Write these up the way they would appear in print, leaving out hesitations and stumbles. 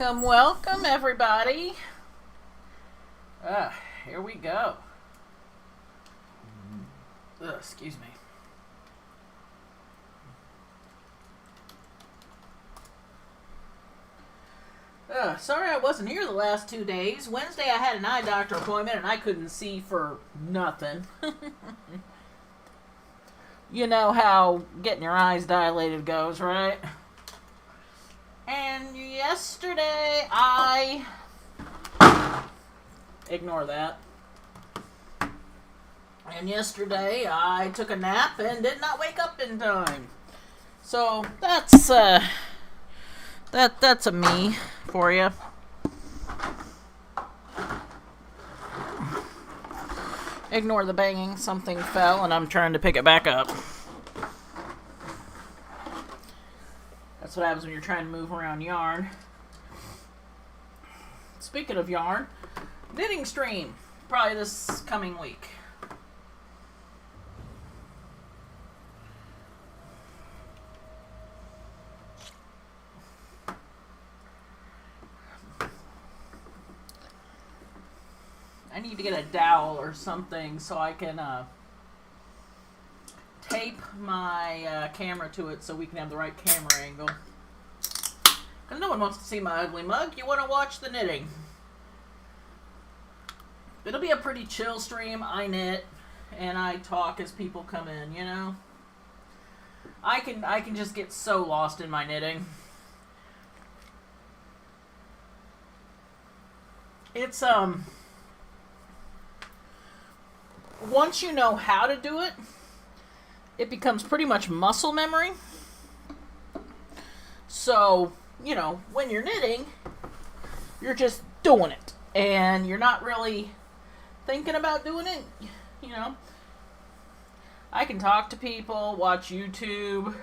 Welcome everybody. Here we go. Excuse me. Sorry I wasn't here the last 2 days. Wednesday I had an eye doctor appointment and I couldn't see for nothing. You know how getting your eyes dilated goes, right? And yesterday ignore that. And yesterday I took a nap and did not wake up in time. So that's that's a me for you. Ignore the banging. Something fell and I'm trying to pick it back up. That's what happens when you're trying to move around yarn. Speaking of yarn, knitting stream, probably this coming week. I need to get a dowel or something so I can tape my camera to it so we can have the right camera angle. Because no one wants to see my ugly mug. You want to watch the knitting. It'll be a pretty chill stream. I knit and I talk as people come in, you know. I can just get so lost in my knitting. It's once you know how to do it, it becomes pretty much muscle memory. So, you know, when you're knitting, you're just doing it. And you're not really thinking about doing it, you know. I can talk to people, watch YouTube,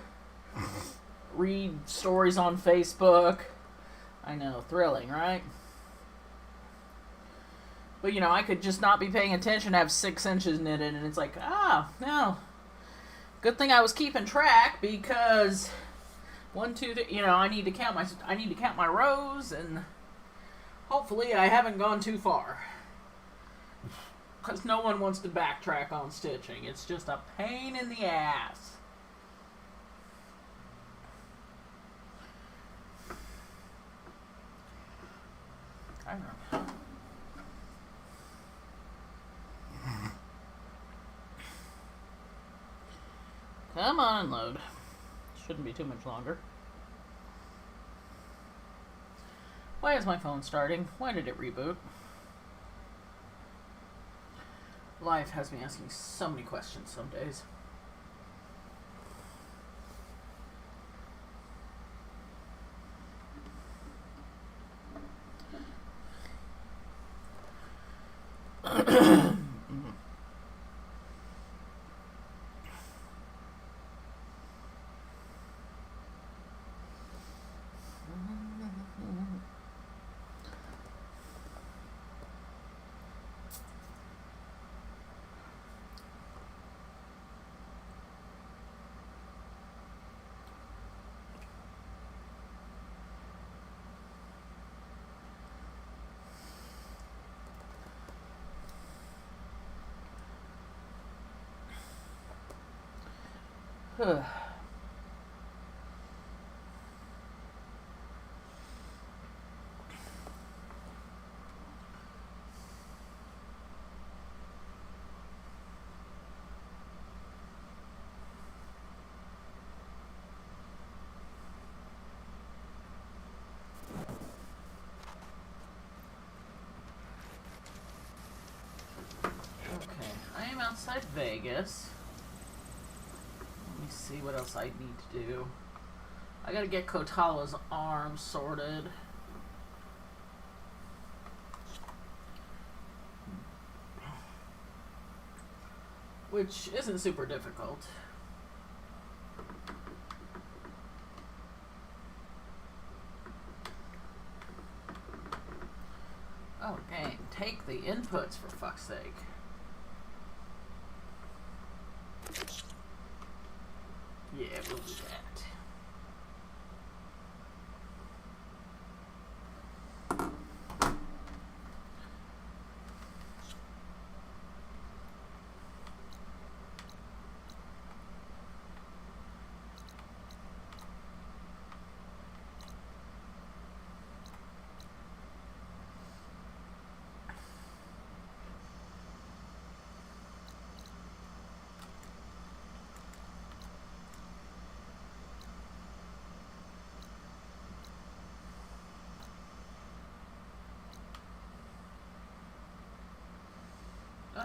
read stories on Facebook. I know, thrilling, right? But, you know, I could just not be paying attention, have 6 inches knitted, and it's like, no. Good thing I was keeping track because 1, 2, 3, you know, I need to count my rows, and hopefully I haven't gone too far. Because no one wants to backtrack on stitching. It's just a pain in the ass. I don't know. Come on, load. Shouldn't be too much longer. Why is my phone starting? Why did it reboot? Life has me asking so many questions some days. Outside Vegas. Let me see what else I need to do. I gotta get Kotala's arm sorted. Which isn't super difficult. Oh dang, take the inputs for fuck's sake. Yeah, we'll do that.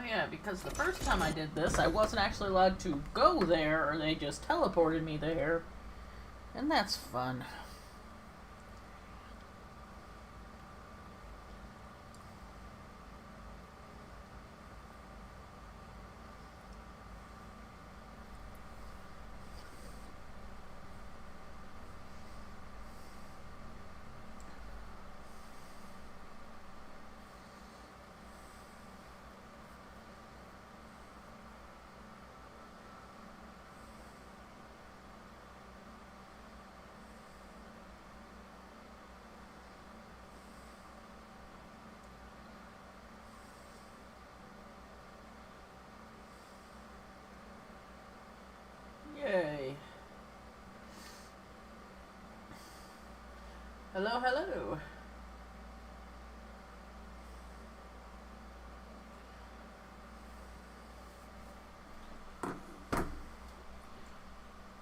yeah, because the first time I did this, I wasn't actually allowed to go there, or they just teleported me there. And that's fun. Yay. Hello, hello.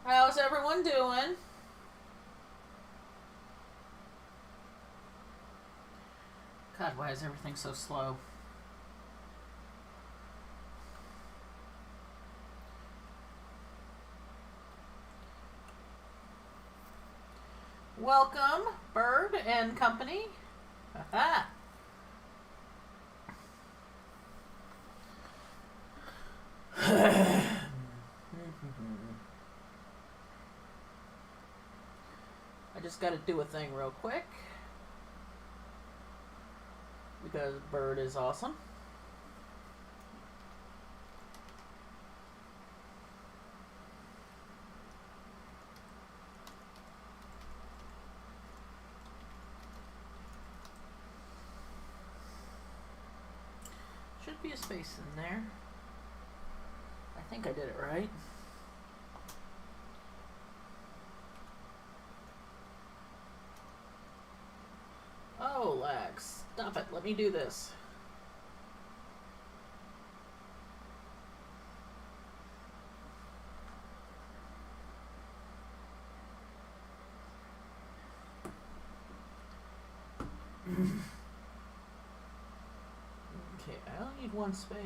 How's everyone doing? God, why is everything so slow? Welcome, Bird and Company. Aha. I just gotta do a thing real quick. Because Bird is awesome. Should be a space in there. I think I did it right. Oh, lag. Stop it. Let me do this. Okay, I only need one space.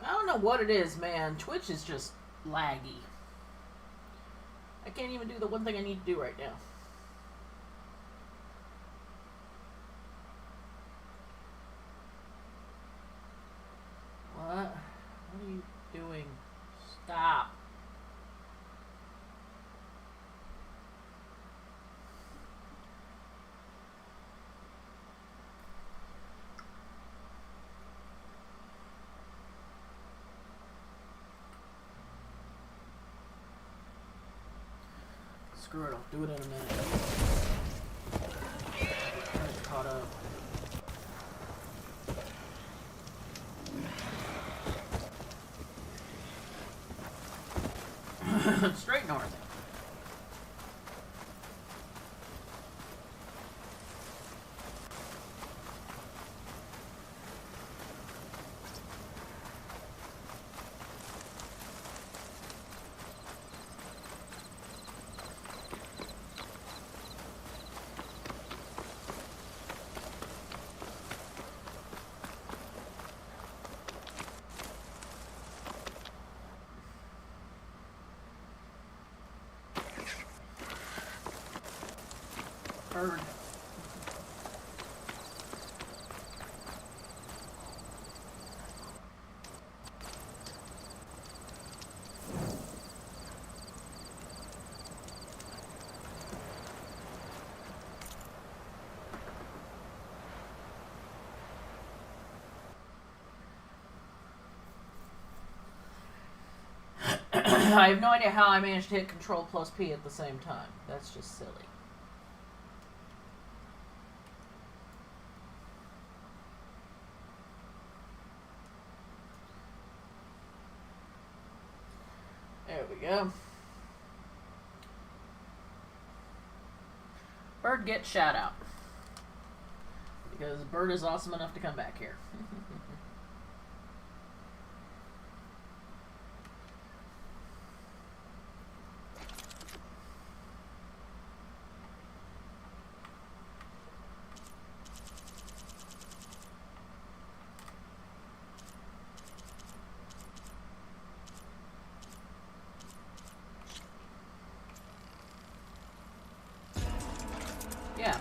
I don't know what it is, man. Twitch is just laggy. I can't even do the one thing I need to do right now. What? What are you doing? Stop. Screw it, I'll do it in a minute. It's caught up. Straight north. Bird. I have no idea how I managed to hit Control plus P at the same time. That's just silly. There we go. Bird gets shout out. Because Bird is awesome enough to come back here.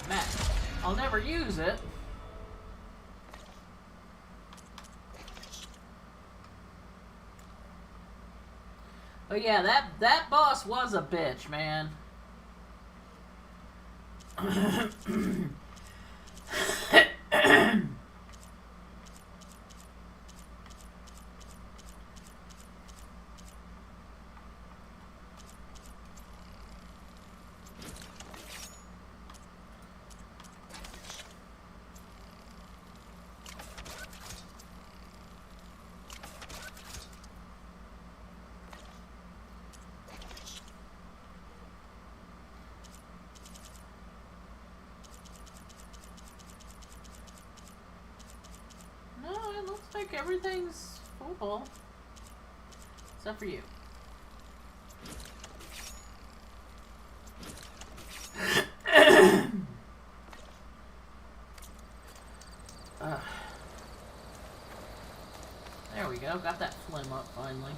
map. I'll never use it. But yeah, that boss was a bitch, man. It looks like everything's full. Except for you. There we go. Got that phlegm up finally.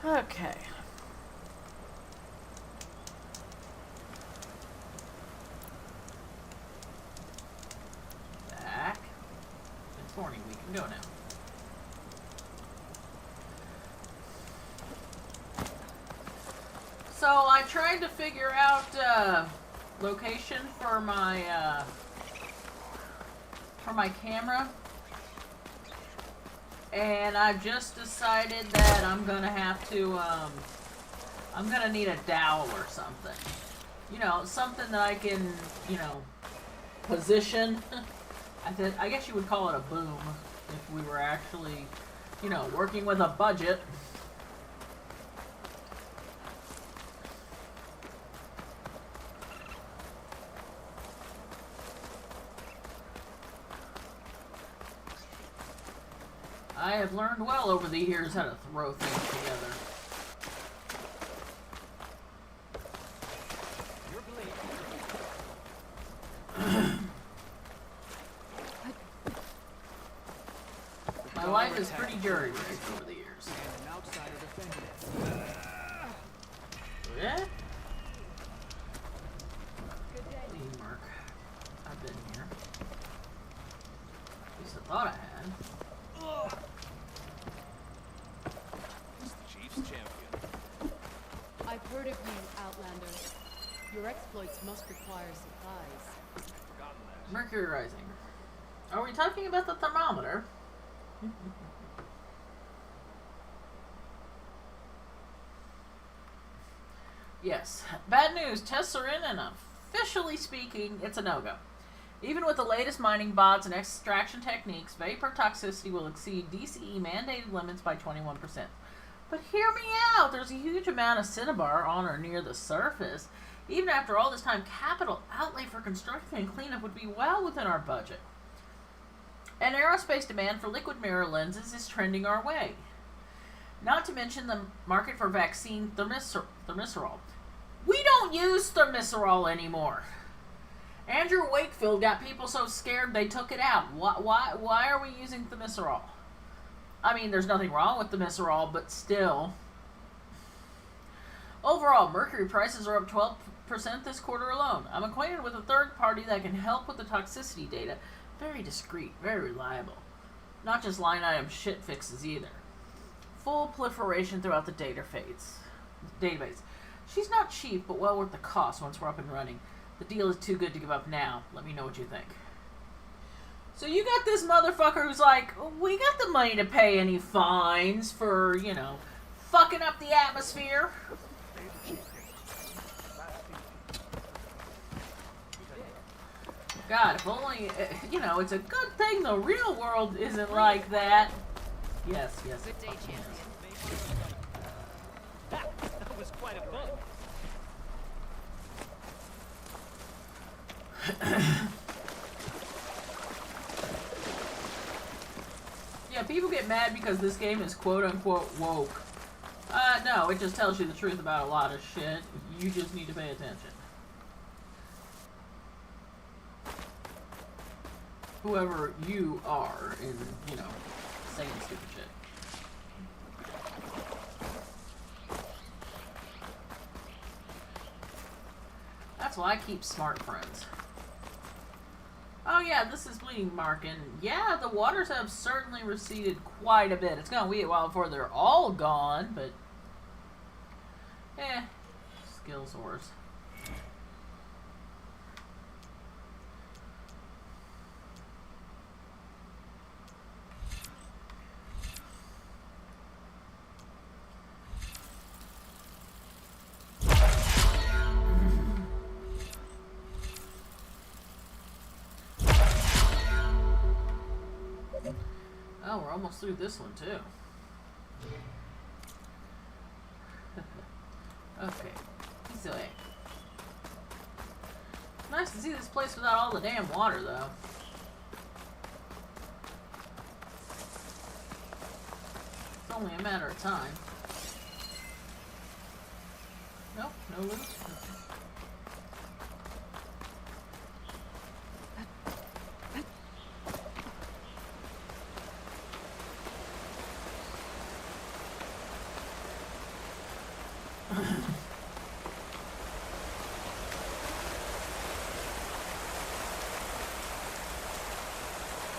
Okay. Back. It's morning. We can go now. So I tried to figure out location for my camera. And I've just decided that I'm gonna have to, I'm gonna need a dowel or something. You know, something that I can, you know, position. I guess you would call it a boom if we were actually, you know, working with a budget. I have learned well over the years how to throw things together. My life is pretty jury-rigged over the years. Yeah? Hey, Mark. I've been here. At least I thought I had. I've heard of you, Outlander. Your exploits must require supplies. Mercury Rising. Are we talking about the thermometer? Yes. Bad news. Tests are in, and officially speaking, it's a no-go. Even with the latest mining bots and extraction techniques, vapor toxicity will exceed DCE mandated limits by 21%. But hear me out, there's a huge amount of cinnabar on or near the surface. Even after all this time, capital outlay for construction and cleanup would be well within our budget. And aerospace demand for liquid mirror lenses is trending our way. Not to mention the market for vaccine thimerosal. We don't use thimerosal anymore. Andrew Wakefield got people so scared they took it out. Why are we using thimerosal? I mean, there's nothing wrong with thimerosal, but still. Overall, mercury prices are up 12% this quarter alone. I'm acquainted with a third party that can help with the toxicity data. Very discreet, very reliable. Not just line item shit fixes either. Full proliferation throughout the database. She's not cheap, but well worth the cost once we're up and running. The deal is too good to give up now. Let me know what you think. So you got this motherfucker who's like, we got the money to pay any fines for, you know, fucking up the atmosphere. God, if only, you know, it's a good thing the real world isn't like that. Yes. Good day, champion. That was quite a book. Yeah, people get mad because this game is quote-unquote woke. No, it just tells you the truth about a lot of shit. You just need to pay attention. Whoever you are in, you know, saying stupid shit. That's why I keep smart friends. Oh yeah, this is Bleeding Mark, and yeah, the waters have certainly receded quite a bit. It's gonna be a while before they're all gone, but... skills wars. Oh, we're almost through this one, too. Okay. Easy. Nice to see this place without all the damn water, though. It's only a matter of time. Nope, no loot.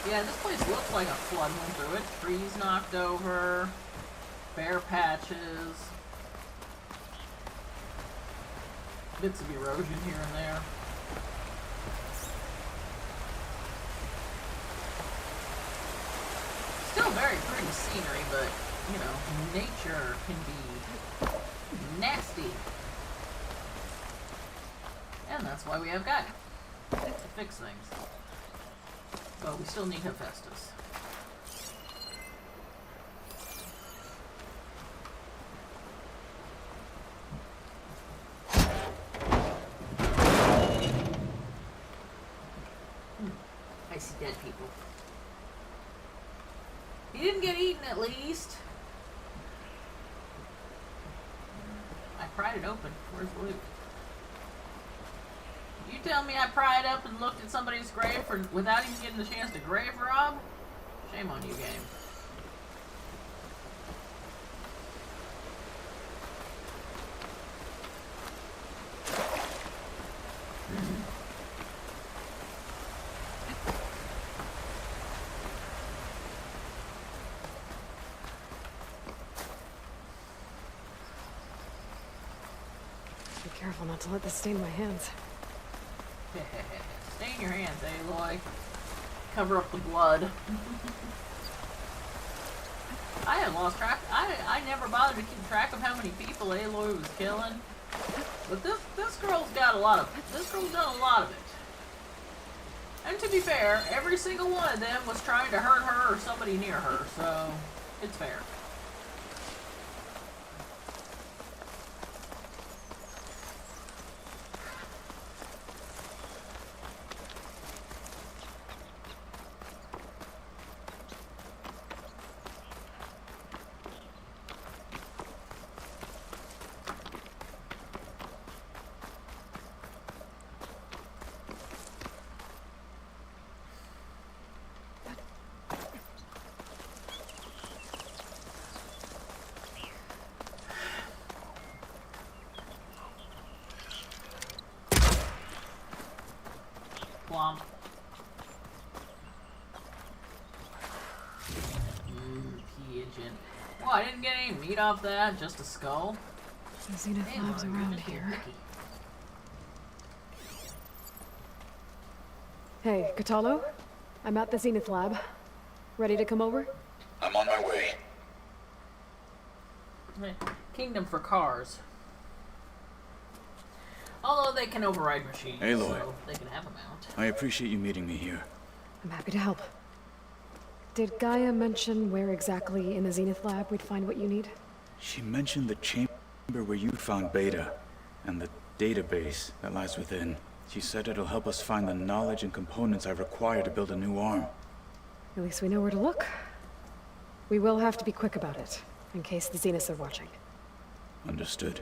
Yeah, this place looks like a flood went through it. Trees knocked over, bare patches, bits of erosion here and there. Still very pretty scenery, but, you know, nature can be nasty. And that's why we have Gaia to fix things. But we still need Hephaestus. I see dead people. He didn't get eaten, at least. I pried it open. Where's the loot? You tell me I pried up and looked at somebody's grave without even getting the chance to grave rob? Shame on you, game. Be careful not to let this stain my hands. Stain your hands, Aloy. Cover up the blood. I had lost track. I never bothered to keep track of how many people Aloy was killing. But this girl's got a lot of it. This girl's done a lot of it. And to be fair, every single one of them was trying to hurt her or somebody near her, so it's fair. Plump. Pigeon. Well, I didn't get any meat off that, just a skull. The Zenith Lab's around here. Hey, Kotallo? I'm at the Zenith Lab. Ready to come over? I'm on my way. Kingdom for cars. Although they can override machines, Aloy. so they can have a mount. I appreciate you meeting me here. I'm happy to help. Did Gaia mention where exactly in the Zenith Lab we'd find what you need? She mentioned the chamber where you found Beta, and the database that lies within. She said it'll help us find the knowledge and components I require to build a new arm. At least we know where to look. We will have to be quick about it, in case the Zeniths are watching. Understood.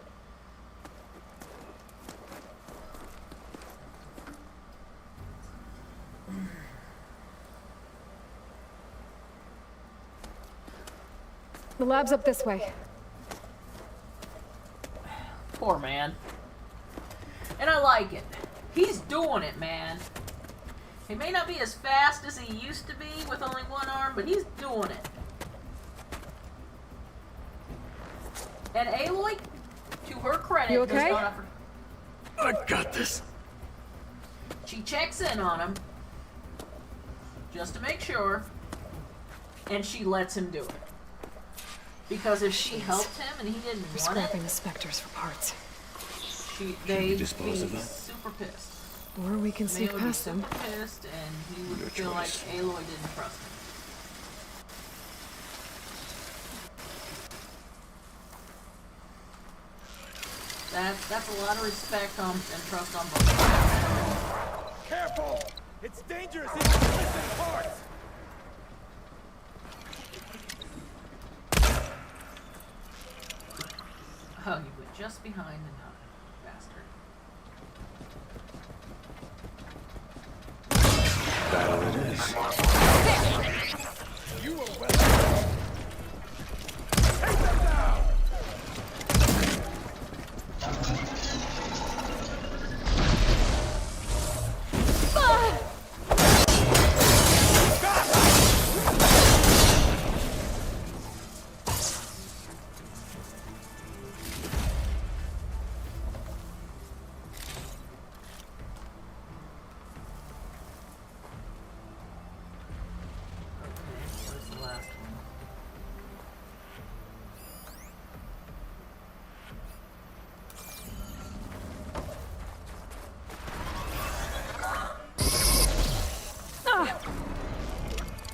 The lab's up this way. Poor man. And I like it. He's doing it, man. He may not be as fast as he used to be with only one arm, but he's doing it. And Aloy, to her credit, You okay? does not offer... I got this. She checks in on him, just to make sure, and she lets him do it. Because if she helped him and he didn't We're want scrapping it, the specters for parts. they'd dispose be of them? super pissed. Or we can They sneak would be past them. super pissed, and he would Your feel like choice. Aloy didn't trust him. That's a lot of respect on and trust on both sides. Careful! It's dangerous if you're missing parts! Oh, you went just behind the nut, bastard. Battle it is. You were well. Take them down! Okay, where's the last one?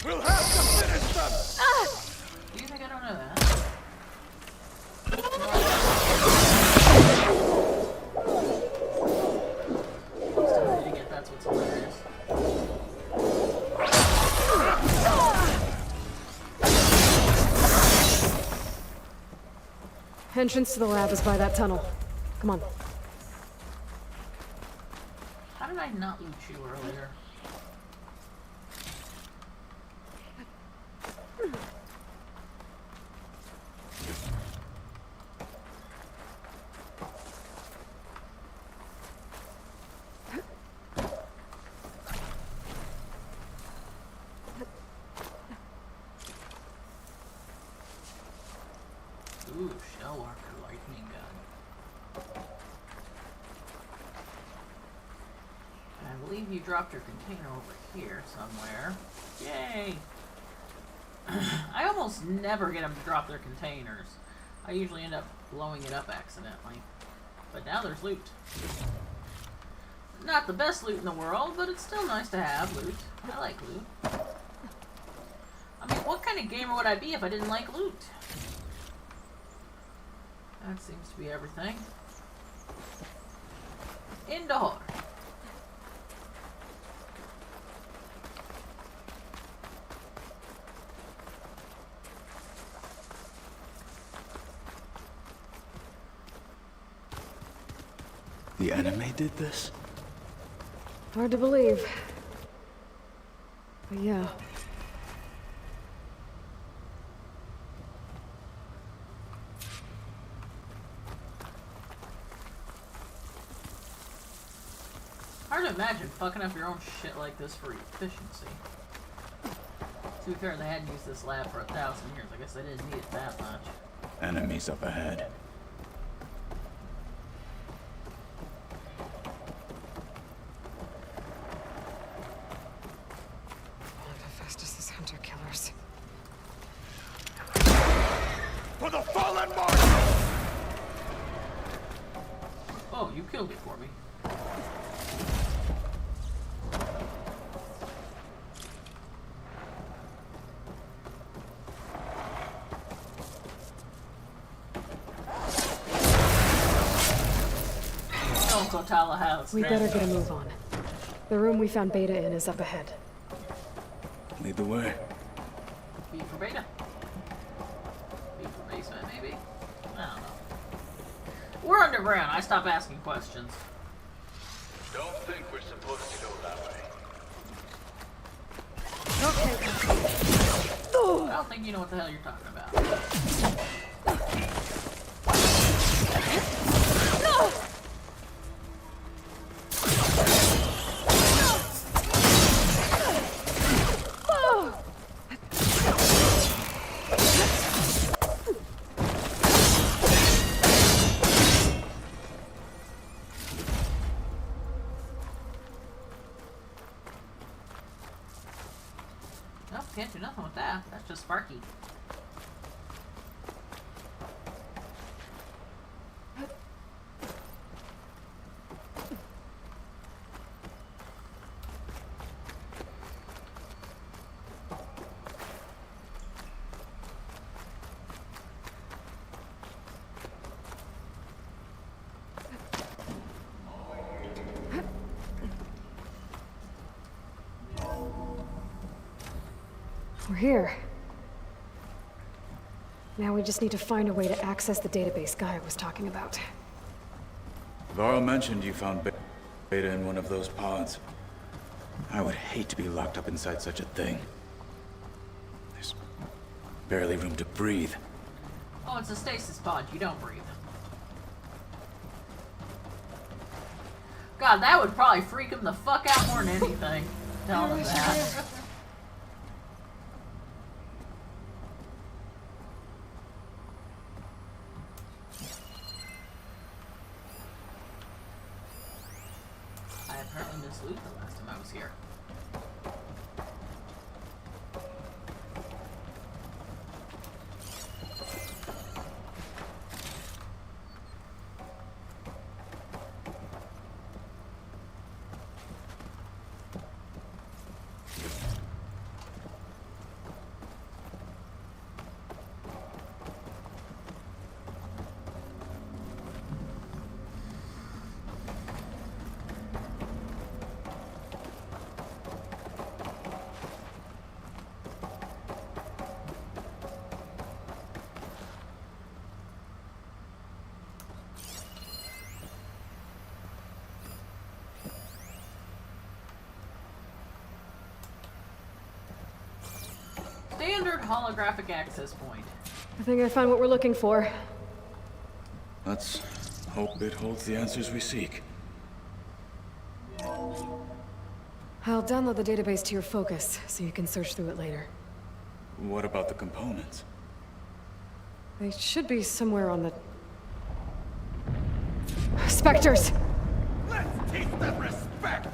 We'll have to finish them! Do you think I don't know that? I'm still reading it, that's what's hilarious. Entrance to the lab is by that tunnel. Come on. How did I not loot you earlier? Ooh, shell walker lightning gun. And I believe you dropped your container over here somewhere. Yay! I almost never get them to drop their containers. I usually end up blowing it up accidentally. But now there's loot. Not the best loot in the world, but it's still nice to have loot. I like loot. I mean, what kind of gamer would I be if I didn't like loot? That seems to be everything. Indoor. The enemy did this? Hard to believe. But yeah. Hard to imagine fucking up your own shit like this for efficiency. To be fair, they hadn't used this lab for 1,000 years. I guess they didn't need it that much. Enemies up ahead. Hephaestus' hunter killers. For the fallen marshal! Oh, you killed it for me. Don't also Tallahassee. We better get a move on. The room we found Beta in is up ahead. Lead the way. B for Beta. B for basement, maybe? I don't know. We're underground. I stop asking questions. Don't think we're supposed to go that way. I don't think you know what the hell you're talking about. Nope, can't do nothing with that. That's just Sparky. We're here. Now we just need to find a way to access the database Gaia was talking about. Varl mentioned you found Beta in one of those pods. I would hate to be locked up inside such a thing. There's barely room to breathe. Oh, it's a stasis pod. You don't breathe. God, that would probably freak him the fuck out more than anything. Tell him that. I apparently missed loot the last time I was here. Standard holographic access point. I think I found what we're looking for. Let's hope it holds the answers we seek. I'll download the database to your Focus, so you can search through it later. What about the components? They should be somewhere on the... Spectres! Let's teach them respect!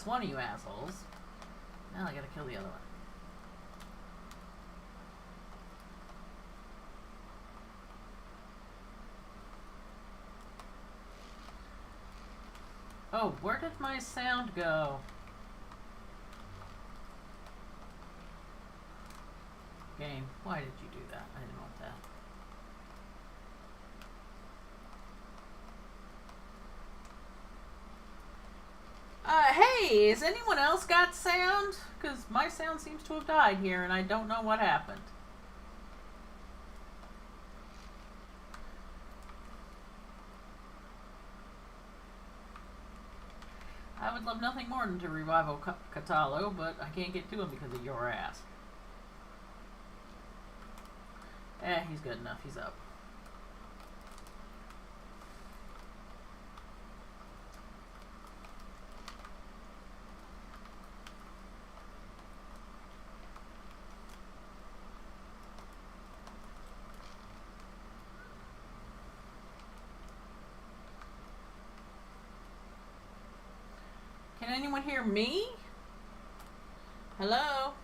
that's one of you assholes. Now I gotta kill the other one. Oh, where did my sound go? Game, why did you do that? I didn't want that. Hey, has anyone else got sound? Because my sound seems to have died here and I don't know what happened. I would love nothing more than to revive Katalo, but I can't get to him because of your ass. He's good enough. He's up. Can anyone hear me? Hello?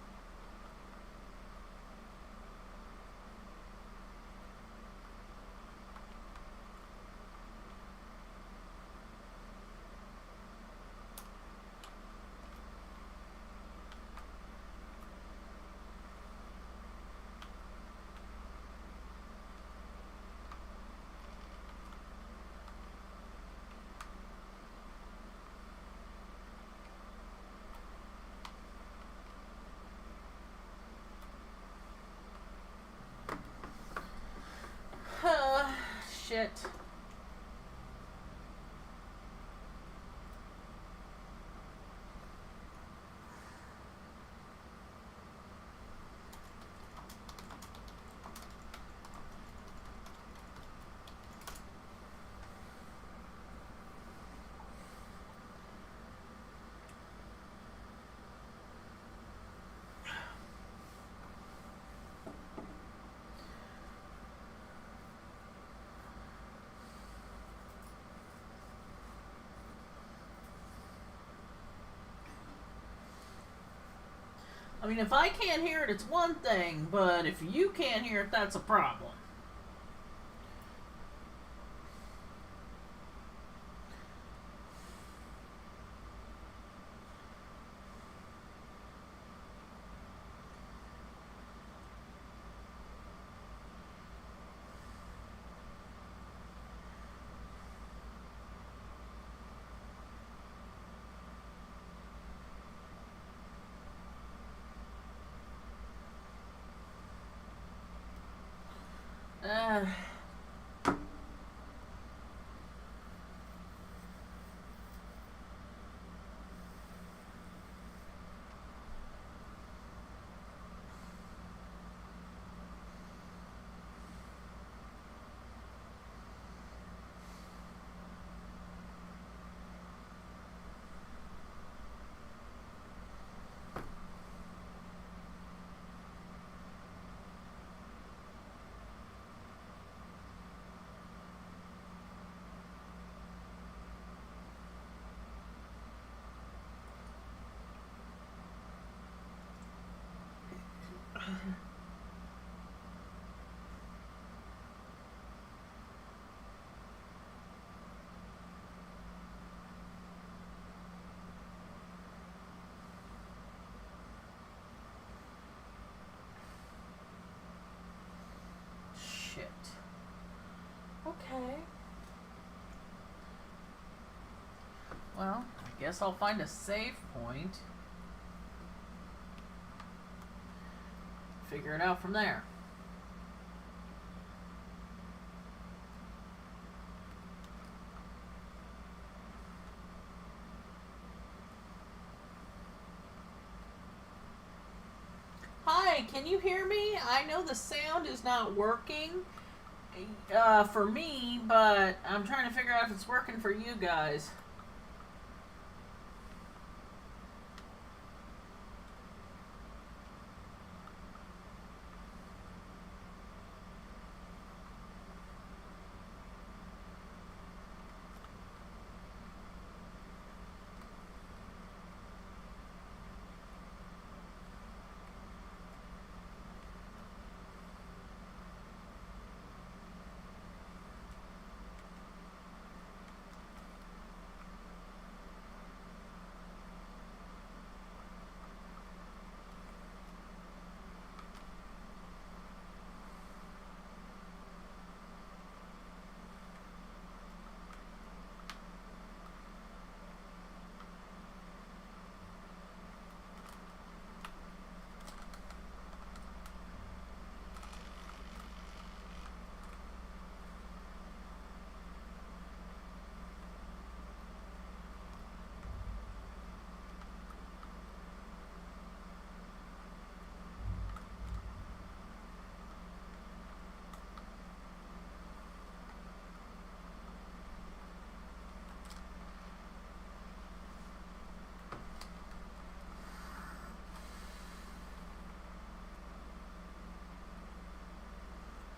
Shit. I mean, if I can't hear it, it's one thing, but if you can't hear it, that's a problem. Uh, shit. Okay. Well, I guess I'll find a save point. Figure it out from there. Hi, can you hear me? I know the sound is not working for me, but I'm trying to figure out if it's working for you guys.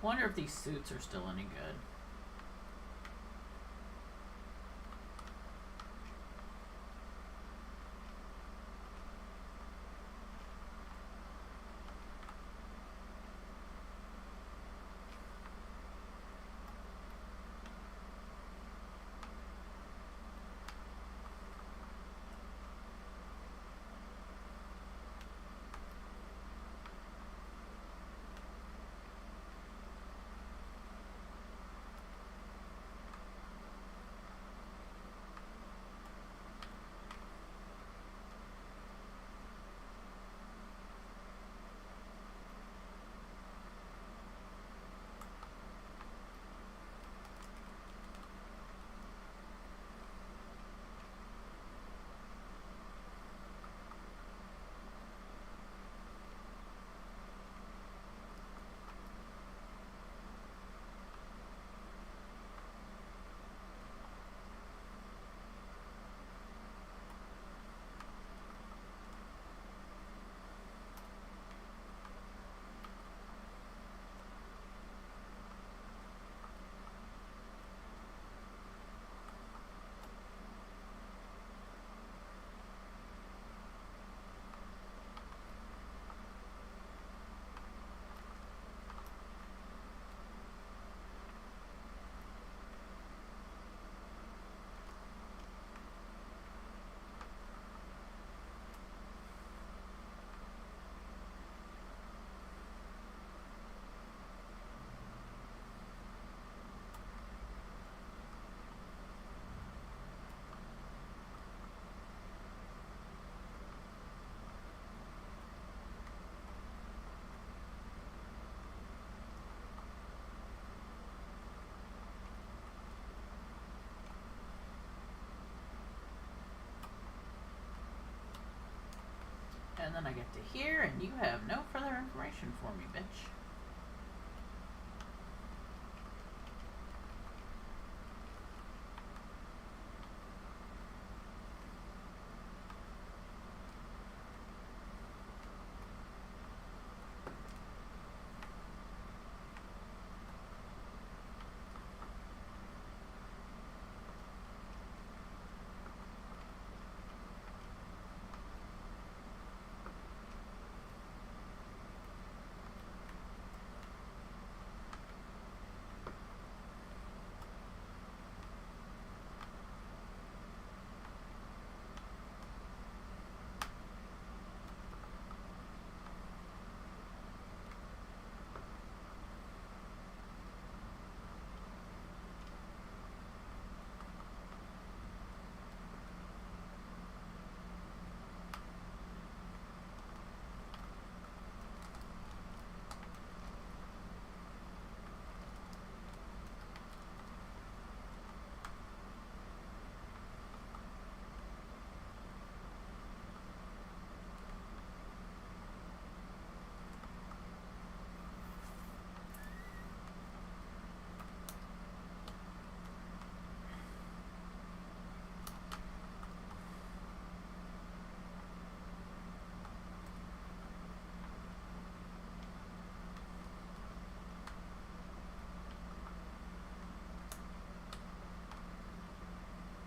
Wonder if these suits are still any good. And then I get to here, and you have no further information for me, bitch.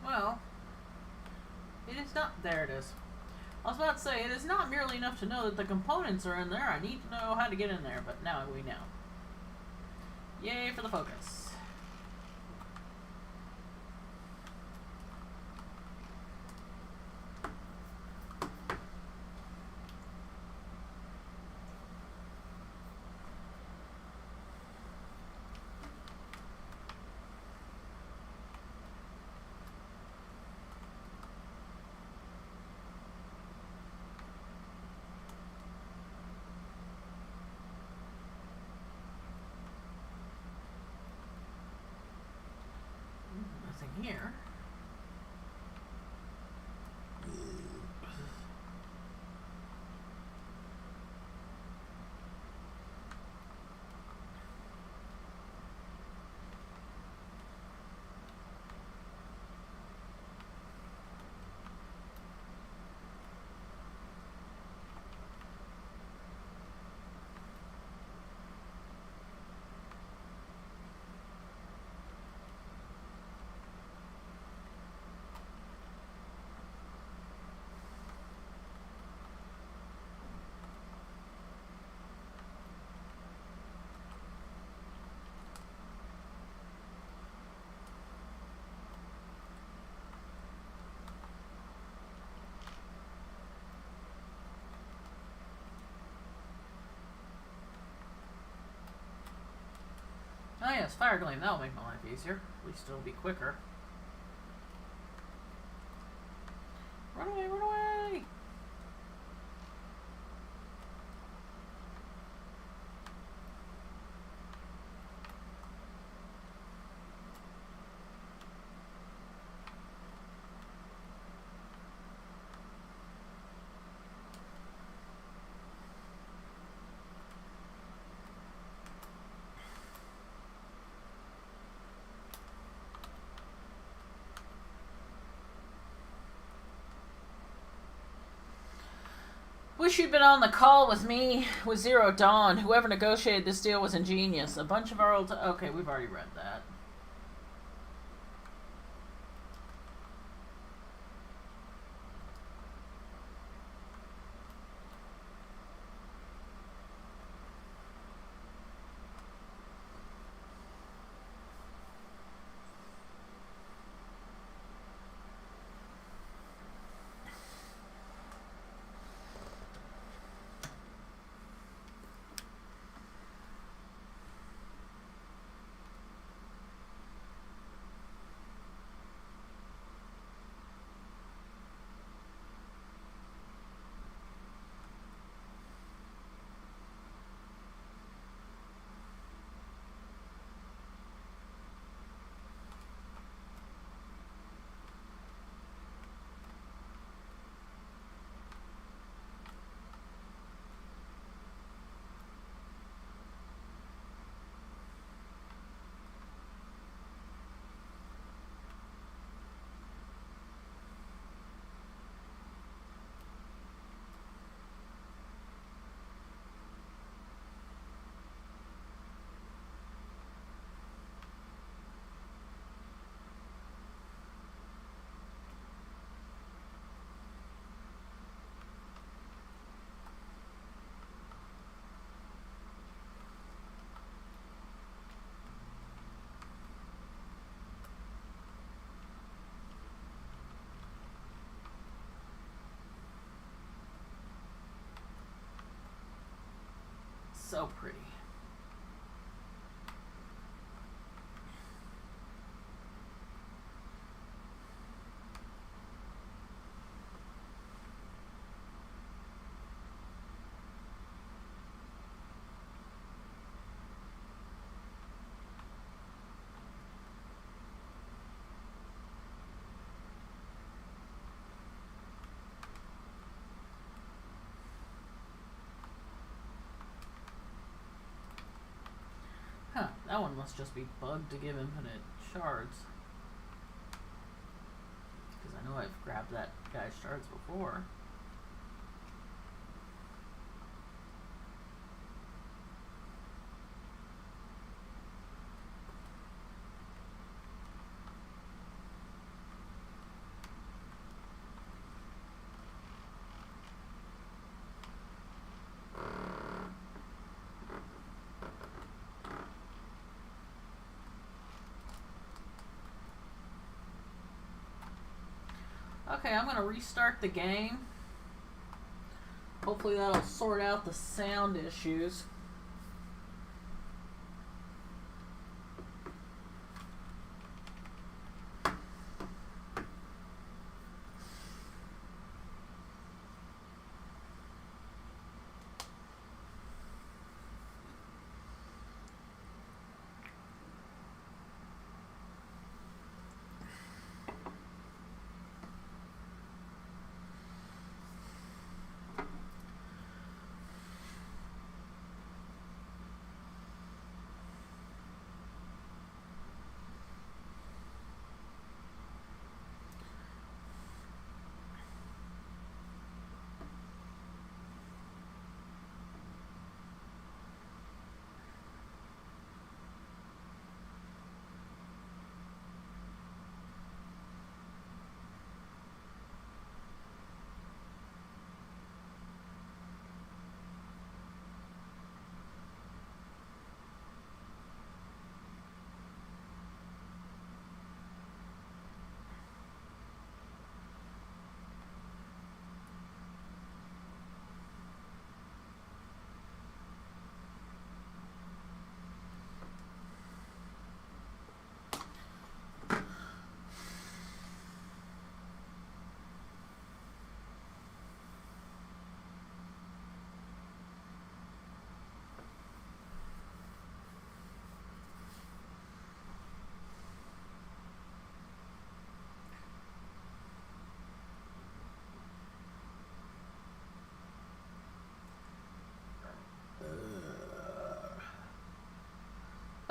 Well, it is not. There it is. I was about to say, it is not merely enough to know that the components are in there. I need to know how to get in there, but now we know. Yay for the focus. Oh yes, Fire Gleam. That'll make my life easier. At least it'll be quicker. Run away, run away! Wish you'd been on the call with me with Zero Dawn. Whoever negotiated this deal was ingenious. A bunch of our old... Okay, we've already read that. So pretty. Huh, that one must just be bugged to give infinite shards. Because I know I've grabbed that guy's shards before. Okay, I'm gonna restart the game. Hopefully that'll sort out the sound issues.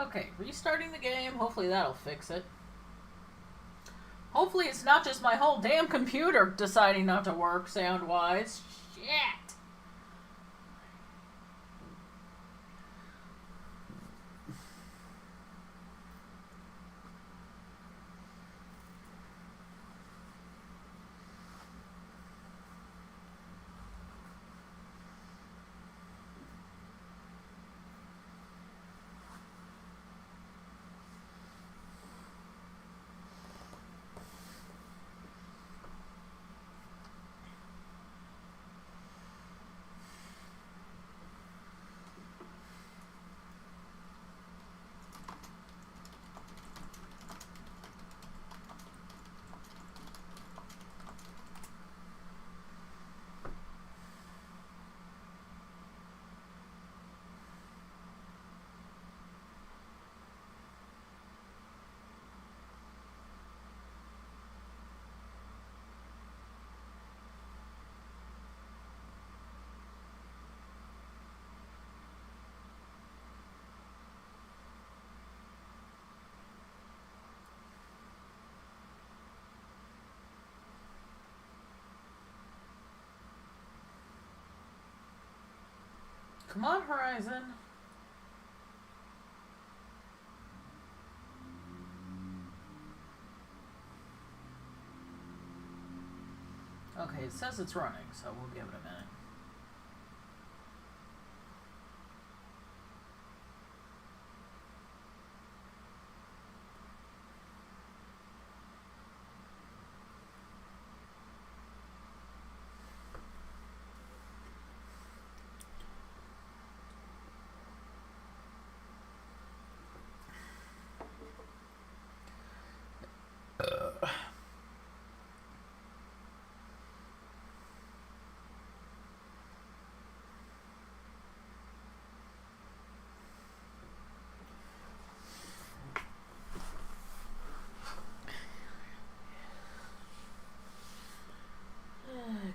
Okay, restarting the game. Hopefully that'll fix it. Hopefully it's not just my whole damn computer deciding not to work sound-wise. Shit! Come on, Horizon. Okay, it says it's running, so we'll give it a minute.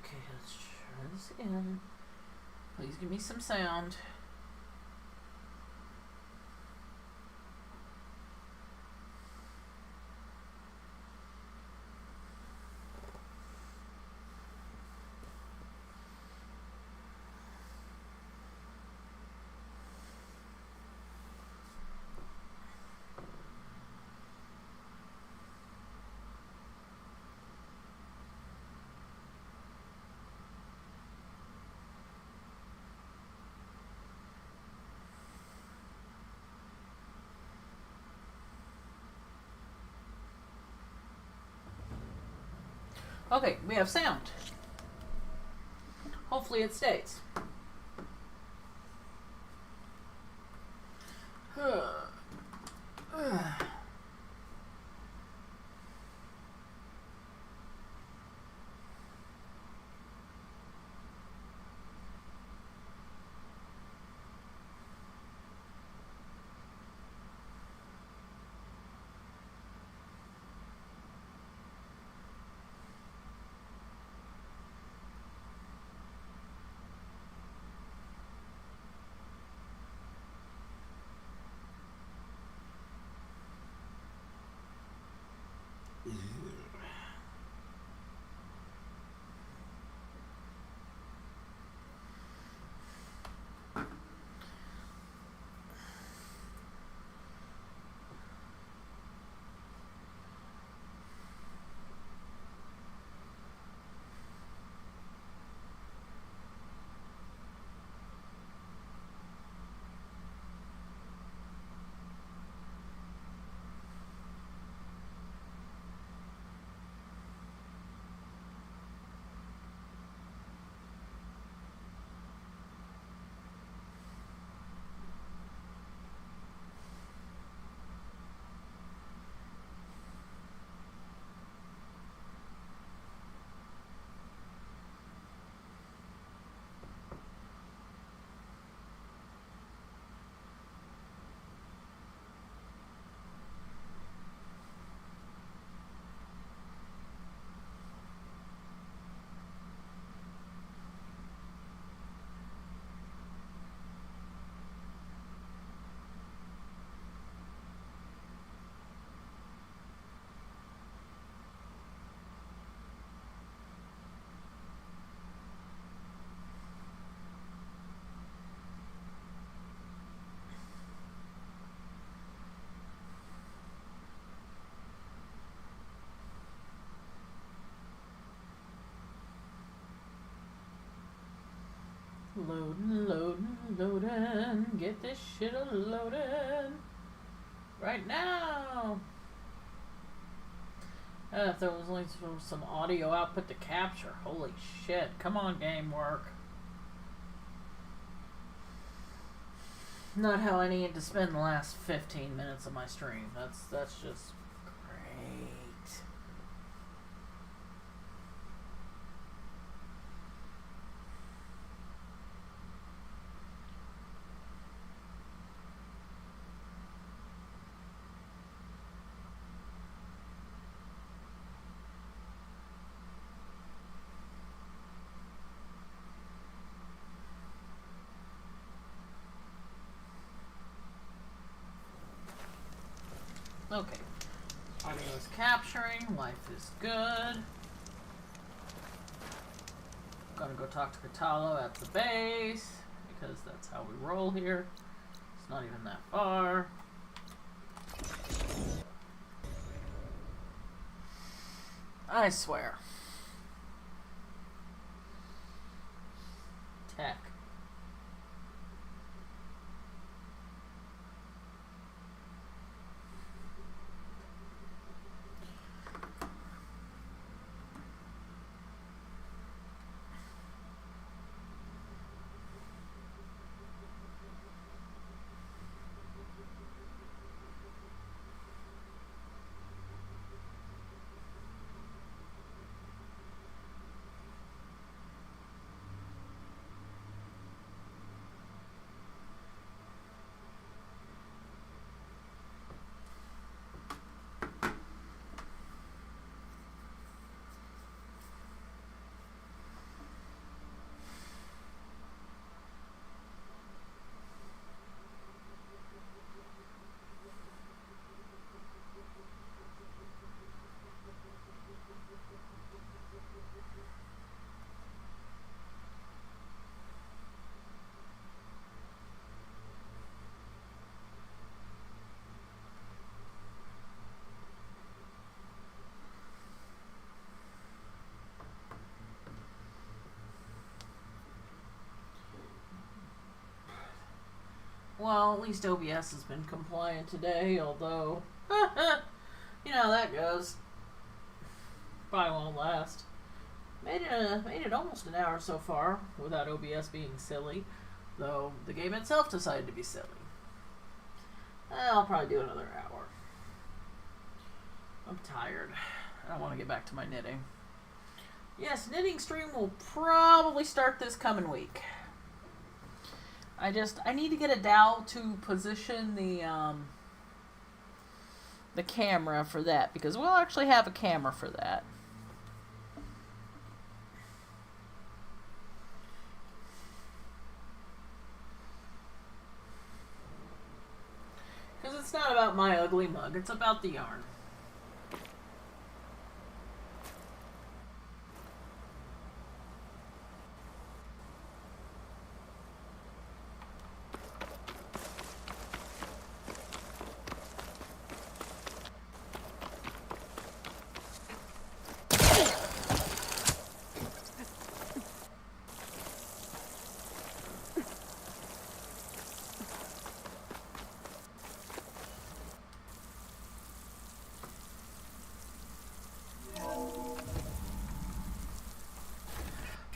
Okay, let's try this again. Please give me some sound. Okay, we have sound. Hopefully it stays. Loading. Get this shit loaded. Right now. If there was only some audio output to capture. Holy shit. Come on, game work. Not how I need to spend the last 15 minutes of my stream. That's just great. Okay. Audio is capturing. Life is good. Gonna go talk to Katalo at the base, because that's how we roll here. It's not even that far. I swear. Tech. Well, at least OBS has been compliant today, although, you know how that goes. Probably won't last. Made it almost an hour so far without OBS being silly, though the game itself decided to be silly. I'll probably do another hour. I'm tired. I don't want to get back to my knitting. Yes, knitting stream will probably start this coming week. I need to get a dowel to position the camera for that, because we'll actually have a camera for that. Because it's not about my ugly mug, it's about the yarn.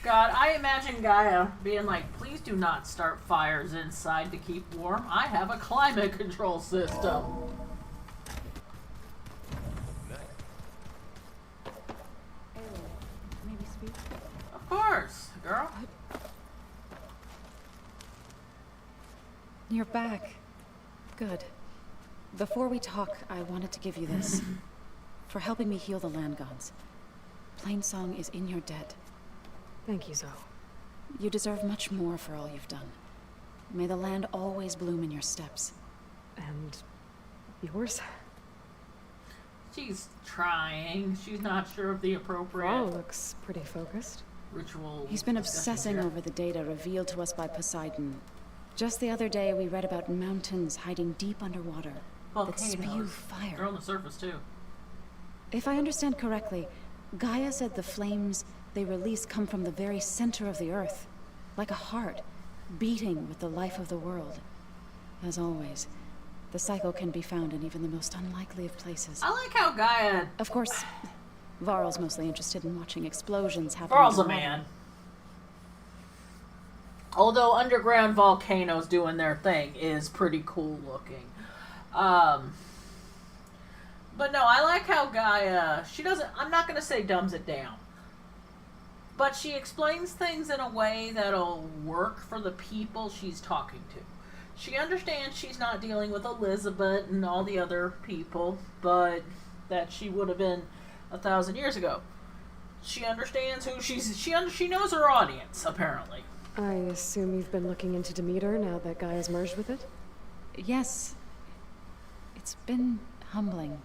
God, I imagine Gaia being like, please do not start fires inside to keep warm. I have a climate control system. Maybe speak? Of course, girl. You're back. Good. Before we talk, I wanted to give you this. For helping me heal the land gods. Plainsong is in your debt. Thank you, Zoe. You deserve much more for all you've done. May the land always bloom in your steps. And yours? She's trying. She's not sure of the appropriate Raw looks pretty focused. ritual. He's been discussions obsessing here. over the data revealed to us by Poseidon. Just the other day, we read about mountains hiding deep underwater that spew Volcanoes. fire. They're on the surface too. If I understand correctly, Gaia said the flames they release come from the very center of the earth, like a heart, beating with the life of the world. As always, the cycle can be found in even the most unlikely of places. I like how Gaia. Of course, Varl's mostly interested in watching explosions happen. Varl's a man. Although underground volcanoes doing their thing is pretty cool looking. But no, I like how Gaia, she doesn't, I'm not going to say dumbs it down. But she explains things in a way that'll work for the people she's talking to. She understands she's not dealing with Elizabeth and all the other people, but that she would have been 1,000 years ago. She understands who she knows her audience, apparently. I assume you've been looking into Demeter now that Gaia's merged with it? Yes. It's been humbling.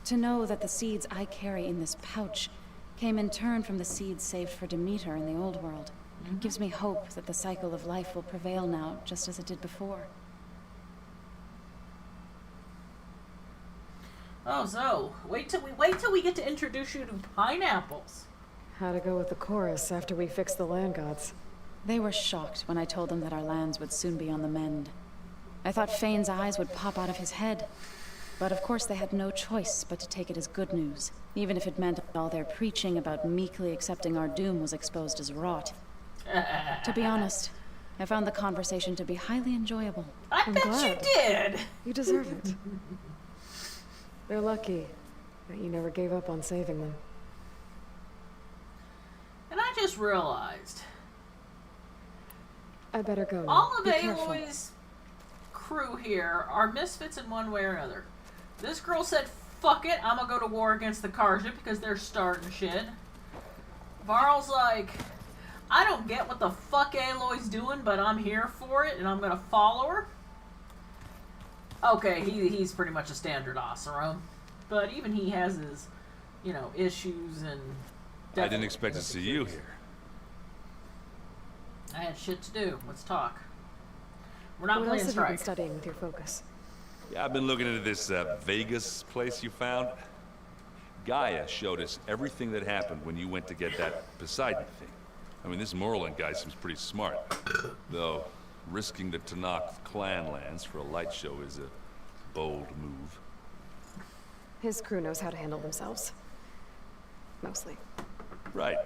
To know that the seeds I carry in this pouch came in turn from the seeds saved for Demeter in the old world. It gives me hope that the cycle of life will prevail now, just as it did before. Oh, Zoe, wait till we get to introduce you to pineapples. How to go with the chorus after we fix the land gods. They were shocked when I told them that our lands would soon be on the mend. I thought Fane's eyes would pop out of his head. But of course they had no choice but to take it as good news, even if it meant all their preaching about meekly accepting our doom was exposed as rot. To be honest, I found the conversation to be highly enjoyable. I bet glad. you did. You deserve it. They're lucky that you never gave up on saving them. And I just realized I better go. all of Be careful. Aloy's crew here are misfits in one way or another. This girl said, fuck it, I'm gonna go to war against the Karja because they're starting shit. Varl's like, I don't get what the fuck Aloy's doing, but I'm here for it and I'm gonna follow her. Okay, he's pretty much a standard Oseram. But even he has his, issues and... I didn't expect to see you here. I had shit to do. Let's talk. We're not What else playing have you been Strike. studying with your focus? Yeah, I've been looking into this Vegas place you found. Gaia showed us everything that happened when you went to get that Poseidon thing. I mean, this Morland guy seems pretty smart. Though, risking the Tanakh clan lands for a light show is a bold move. His crew knows how to handle themselves. Mostly. Right.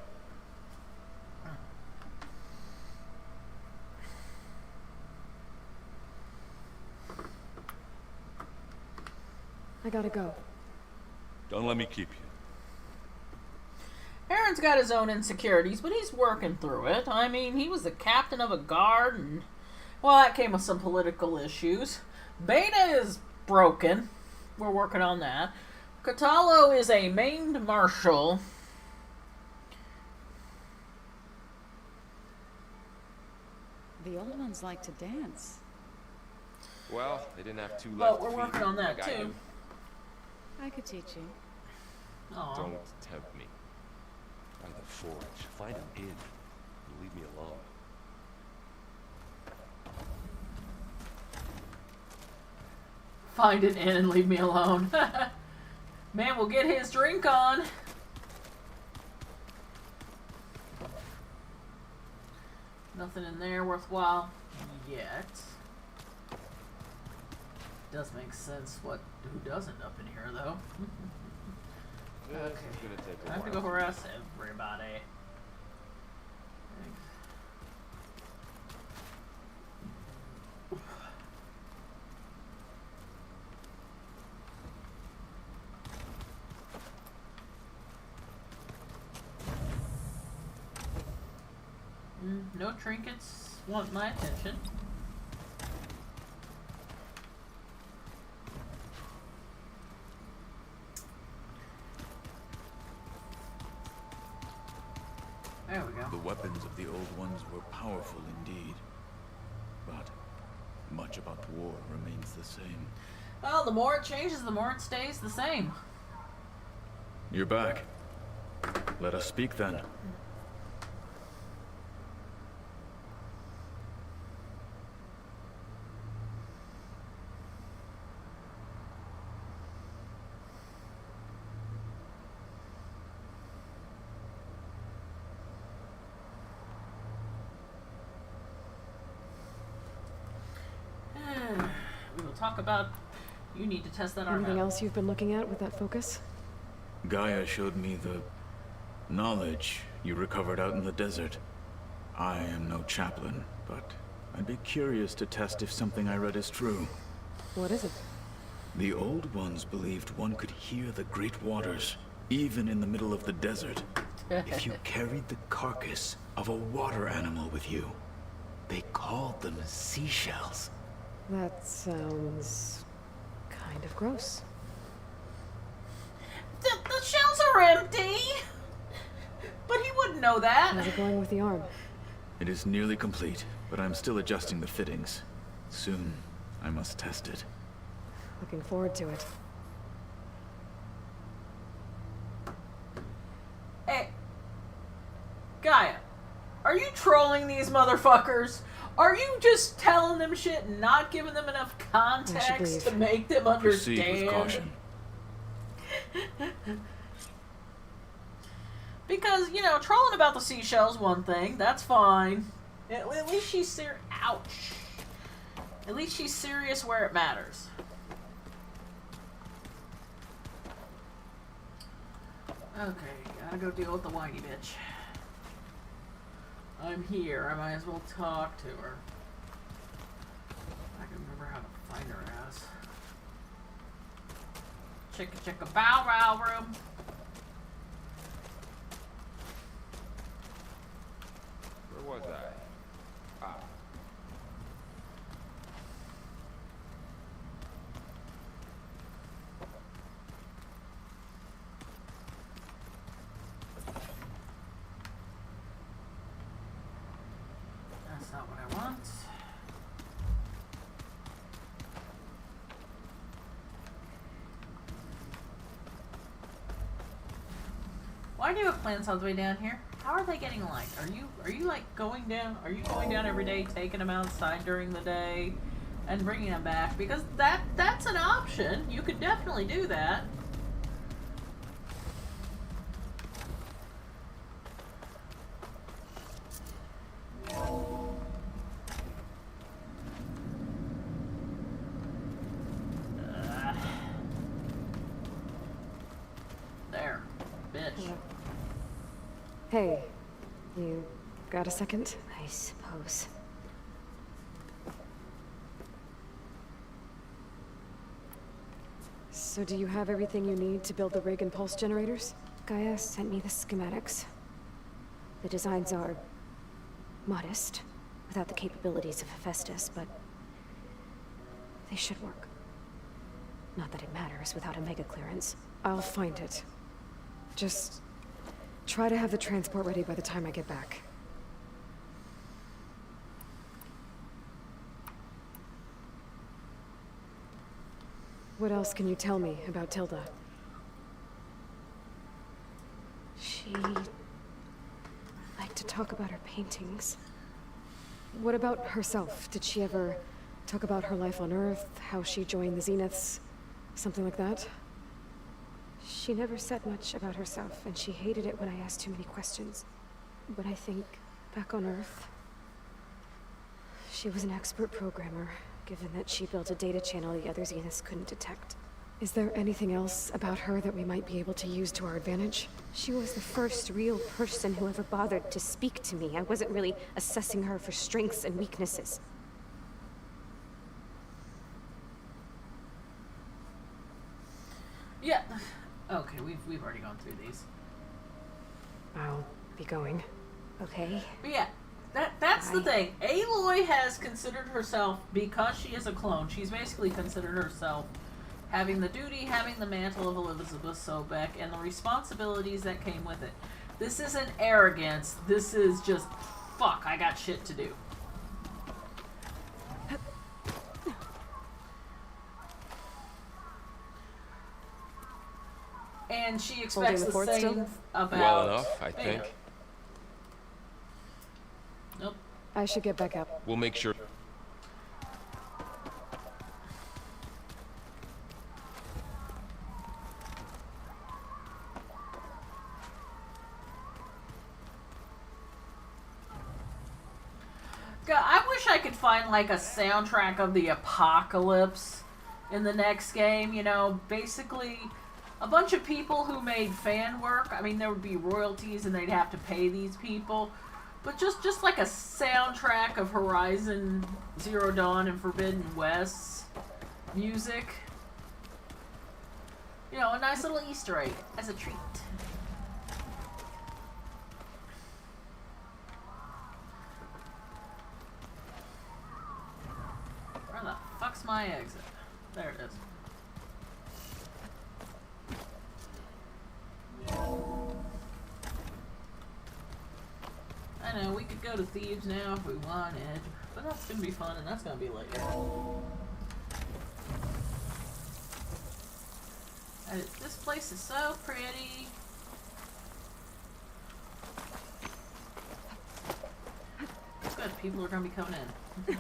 I gotta go. Don't let me keep you. Aaron's got his own insecurities, but he's working through it. I mean, he was the captain of a guard, and, well, that came with some political issues. Beta is broken. We're working on that. Katalo is a maimed marshal. The old ones like to dance. Well, they didn't have two Well, left we're feet working on that, like I too. do. I could teach you. Aw. Don't tempt me. By the forge, find an inn and leave me alone. Find an inn and leave me alone. Man, we'll get his drink on. Nothing in there worthwhile yet. Does make sense who doesn't up in here though. This Okay. is gonna take a I have to while. go harass everybody. No trinkets want my attention. There we go. The weapons of the old ones were powerful indeed. But much about war remains the same. Well, the more it changes, the more it stays the same. You're back. Let us speak then. talk about. You need to test that arm Anything out. else you've been looking at with that focus? Gaia showed me the knowledge you recovered out in the desert. I am no chaplain, but I'd be curious to test if something I read is true. What is it? The old ones believed one could hear the great waters, even in the middle of the desert, if you carried the carcass of a water animal with you. They called them seashells. That sounds kind of gross. The shells are empty. But he wouldn't know that. How's it going with the arm? It is nearly complete, but I'm still adjusting the fittings. Soon, I must test it. Looking forward to it. Hey, Gaia, are you trolling these motherfuckers? Are you just telling them shit and not giving them enough context leave. to make them Proceed understand? with caution. Because, you know, trolling about the seashells, one thing, that's fine. At least she's serious. Ouch. At least she's serious where it matters. Okay, gotta go deal with the whiny bitch. I'm here, I might as well talk to her. I can remember how to find her ass. Chicka chicka bow wow room. Where was I? Ah. That's not what I want. Why do you have plants all the way down here? How are they getting light? Are you like going down? Are you going down every day, taking them outside during the day, and bringing them back? Because that's an option. You could definitely do that. There, bitch. Hey, you got a second? I suppose. So do you have everything you need to build the rig and pulse generators? Gaia sent me the schematics. The designs are modest, without the capabilities of Hephaestus, but they should work. Not that it matters without a mega clearance. I'll find it. Just try to have the transport ready by the time I get back. What else can you tell me about Tilda? She liked to talk about her paintings. What about herself? Did she ever talk about her life on Earth, how she joined the Zeniths, something like that? She never said much about herself, and she hated it when I asked too many questions. But I think, back on Earth, she was an expert programmer, given that she built a data channel the other Zeniths couldn't detect. Is there anything else about her that we might be able to use to our advantage? She was the first real person who ever bothered to speak to me. I wasn't really assessing her for strengths and weaknesses. Yeah. Okay, we've already gone through these. I'll be going. Okay? But yeah, that's the thing. Aloy has considered herself, because she is a clone, she's basically considered herself having the duty, having the mantle of Elizabeth Sobek, and the responsibilities that came with it. This isn't arrogance, this is just, fuck, I got shit to do. And she expects the the fort same still? about... Well enough, I Bam. think. Nope. I should get back up. We'll make sure. God, I wish I could find like a soundtrack of the apocalypse in the next game. You know, basically a bunch of people who made fan work. I mean, there would be royalties and they'd have to pay these people. But just like a soundtrack of Horizon Zero Dawn and Forbidden West's music. You know, a nice little Easter egg as a treat. Where the fuck's my exit? There it is. I know, we could go to Thieves now if we wanted, but that's gonna be fun and that's gonna be later. This place is so pretty. Good, people are gonna be coming in.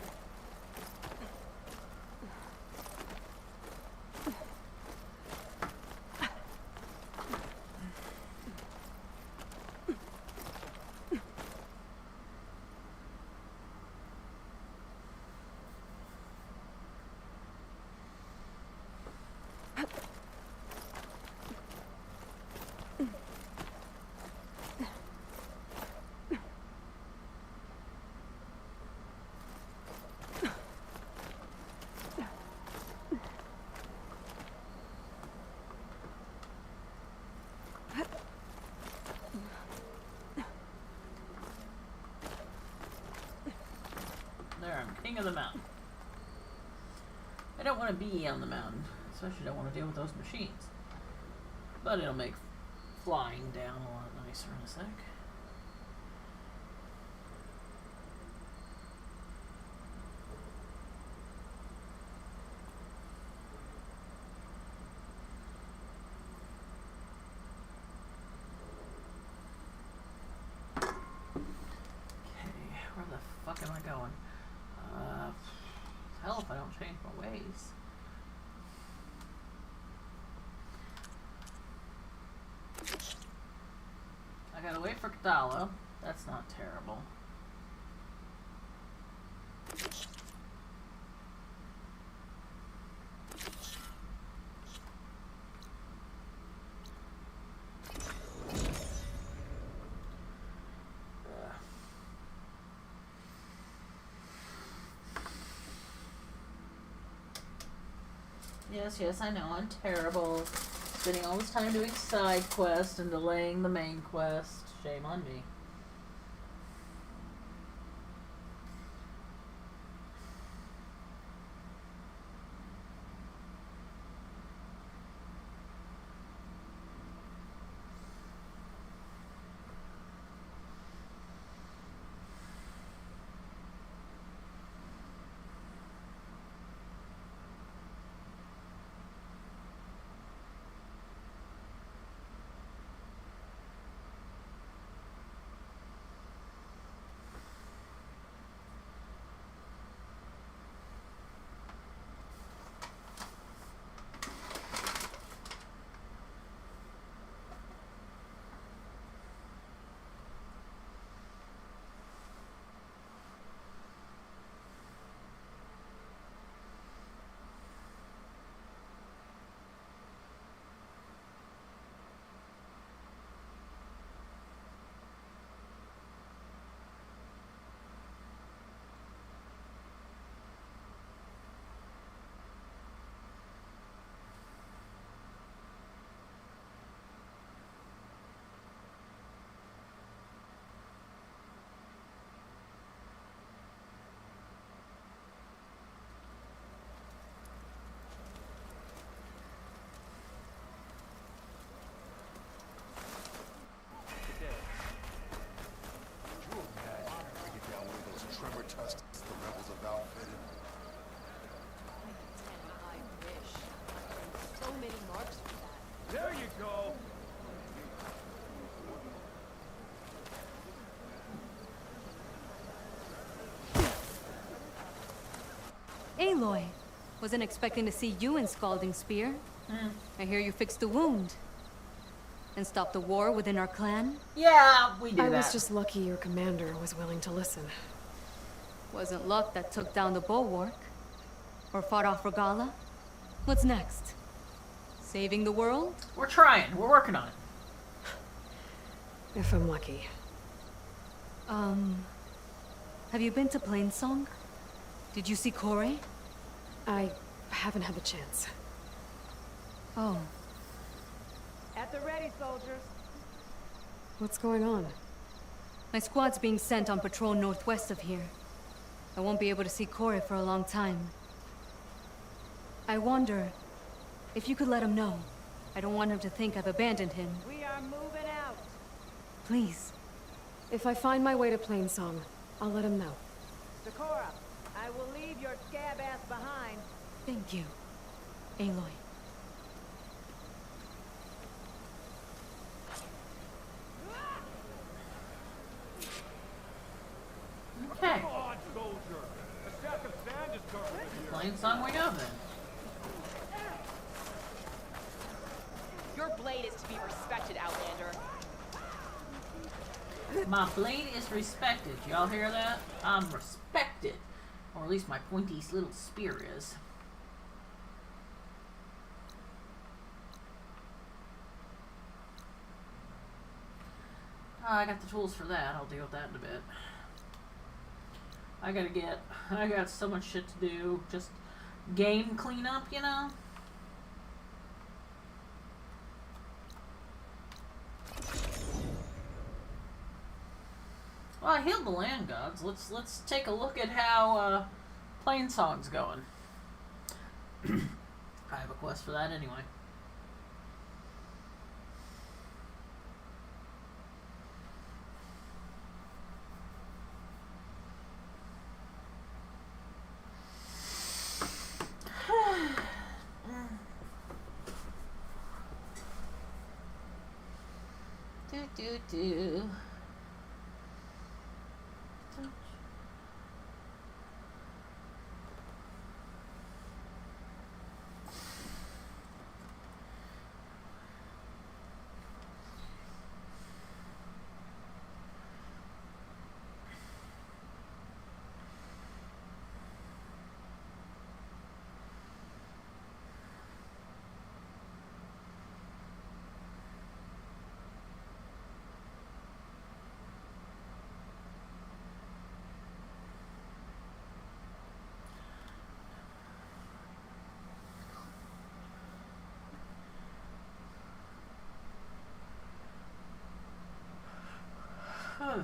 I'm king of the mountain. I don't want to be on the mountain, especially don't want to deal with those machines. But it'll make flying down a lot nicer in a sec. Okay, where the fuck am I going? Hell if I don't change my ways. I gotta wait for Kadalo. That's not terrible. Yes, I know, I'm terrible. Spending all this time doing side quests and delaying the main quest. Shame on me. Aloy, wasn't expecting to see you in Scalding Spear. I hear you fixed the wound. And stopped the war within our clan? Yeah, we do I that. was just lucky your commander was willing to listen. Wasn't luck that took down the bulwark? Or fought off Regala? What's next? Saving the world? We're trying. We're working on it. If I'm lucky. Have you been to Plainsong? Did you see Kore? I haven't had the chance. Oh. At the ready, soldiers. What's going on? My squad's being sent on patrol northwest of here. I won't be able to see Kore for a long time. I wonder if you could let him know. I don't want him to think I've abandoned him. We are moving out. Please. If I find my way to Plainsong, I'll let him know. Sakura, I will leave your scab ass behind. Thank you, Aloy. Okay. Come on, soldier. A sack of sand is coming in here. Plainsong we go then. Your blade is to be respected, Outlander. My blade is respected. Y'all hear that? I'm respected. Or at least my pointy little spear is. I got the tools for that. I'll deal with that in a bit. I got so much shit to do. Just game cleanup, you know? Well, I healed the land gods. Let's take a look at how Plainsong's going. I have a quest for that anyway. do. Huh.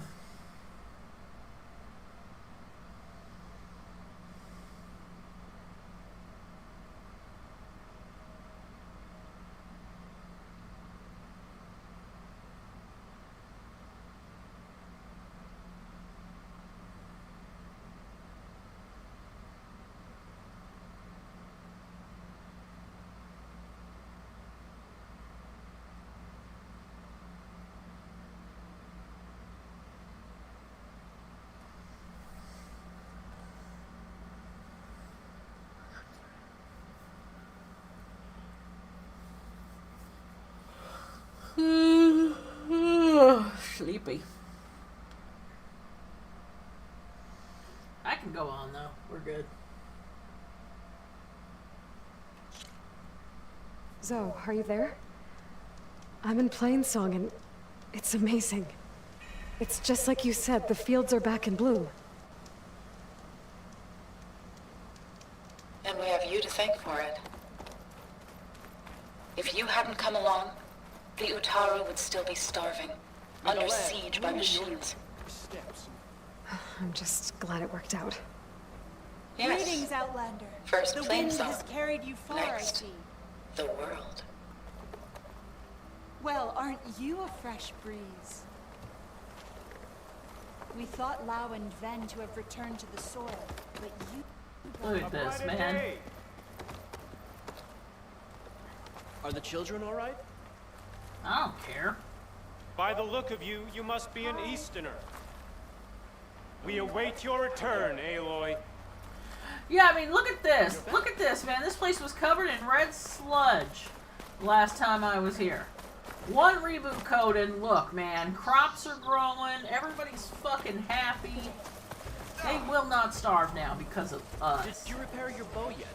Sleepy. I can go on though. We're good. Zoe, are you there? I'm in Plainsong and it's amazing. It's just like you said, the fields are back in bloom. And we have you to thank for it. If you hadn't come along, the Utaru would still be starving, under siege by machines. I'm just glad it worked out. Yes. Greetings, Outlander. First the wind Plainsong. has carried you far, Next, I see. the world. Well, aren't you a fresh breeze? We thought Lau and Ven to have returned to the soil, but you... Look at this, man. Are the children all right? I don't care. By the look of you, you must be an Easterner. We await your return, Aloy. Yeah, I mean, look at this. Look at this, man. This place was covered in red sludge last time I was here. One reboot code and look, man. Crops are growing. Everybody's fucking happy. They will not starve now because of us. Did you repair your bow yet?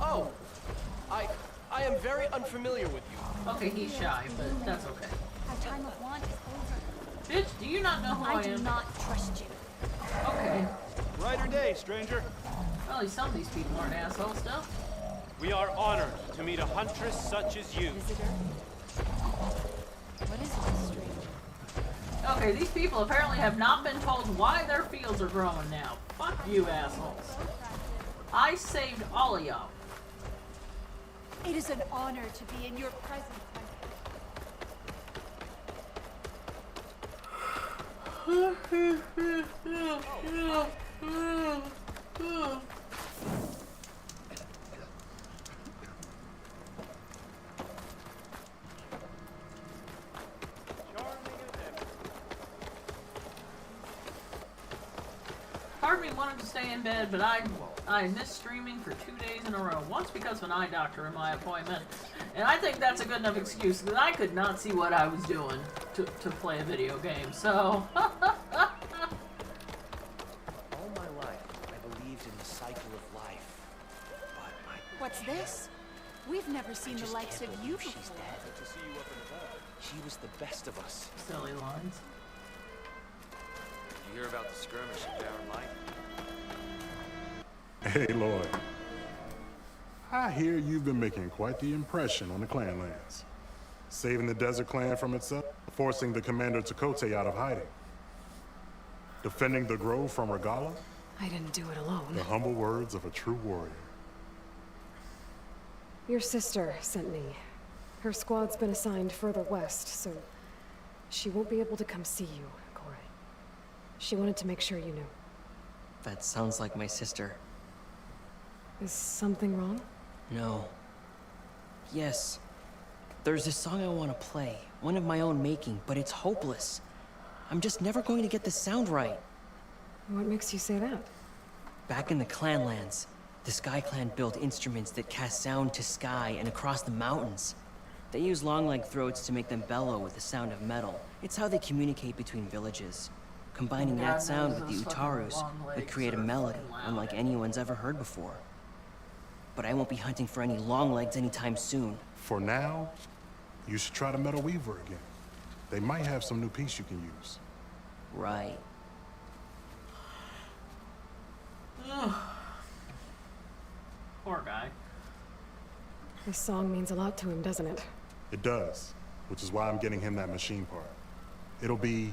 Oh, I am very unfamiliar with you. Okay, he's shy, but that's okay. Our time of want is over. Bitch, do you not know who I I do am? not trust you. Okay. Brighter day, stranger. Well, at least some of these people aren't assholes still. We are honored to meet a huntress such as you. Visitor? What is this, stranger? Okay, these people apparently have not been told why their fields are growing now. Fuck you, assholes. I saved all of y'all. It is an honor to be in your presence. Part of me wanted to stay in bed, but I missed streaming for 2 days in a row. Once because of an eye doctor in my appointment. And I think that's a good enough excuse, because I could not see what I was doing to play a video game, so... All my life, I believed in the cycle of life. But What's this? We've never seen the likes of you before. she's dead. She was the best of us. Silly lines. Did you hear about the skirmish at Barren Light? Hey, Lloyd. I hear you've been making quite the impression on the clan lands. Saving the Desert Clan from itself, forcing the Commander Tekote out of hiding. Defending the Grove from Regala, I didn't do it alone. the humble words of a true warrior. Your sister sent me. Her squad's been assigned further west, so she won't be able to come see you, Corey. She wanted to make sure you knew. That sounds like my sister. Is something wrong? No. Yes. There's this song I want to play, one of my own making, but it's hopeless. I'm just never going to get the sound right. What makes you say that? Back in the Clanlands, the Sky Clan built instruments that cast sound to sky and across the mountains. They use long-leg throats to make them bellow with the sound of metal. It's how they communicate between villages. Combining that sound with the Utarus would create a melody unlike anyone's ever heard before. But I won't be hunting for any long legs anytime soon. For now, you should try the Metal Weaver again. They might have some new piece you can use. Right. Poor guy. This song means a lot to him, doesn't it? It does, which is why I'm getting him that machine part. It'll be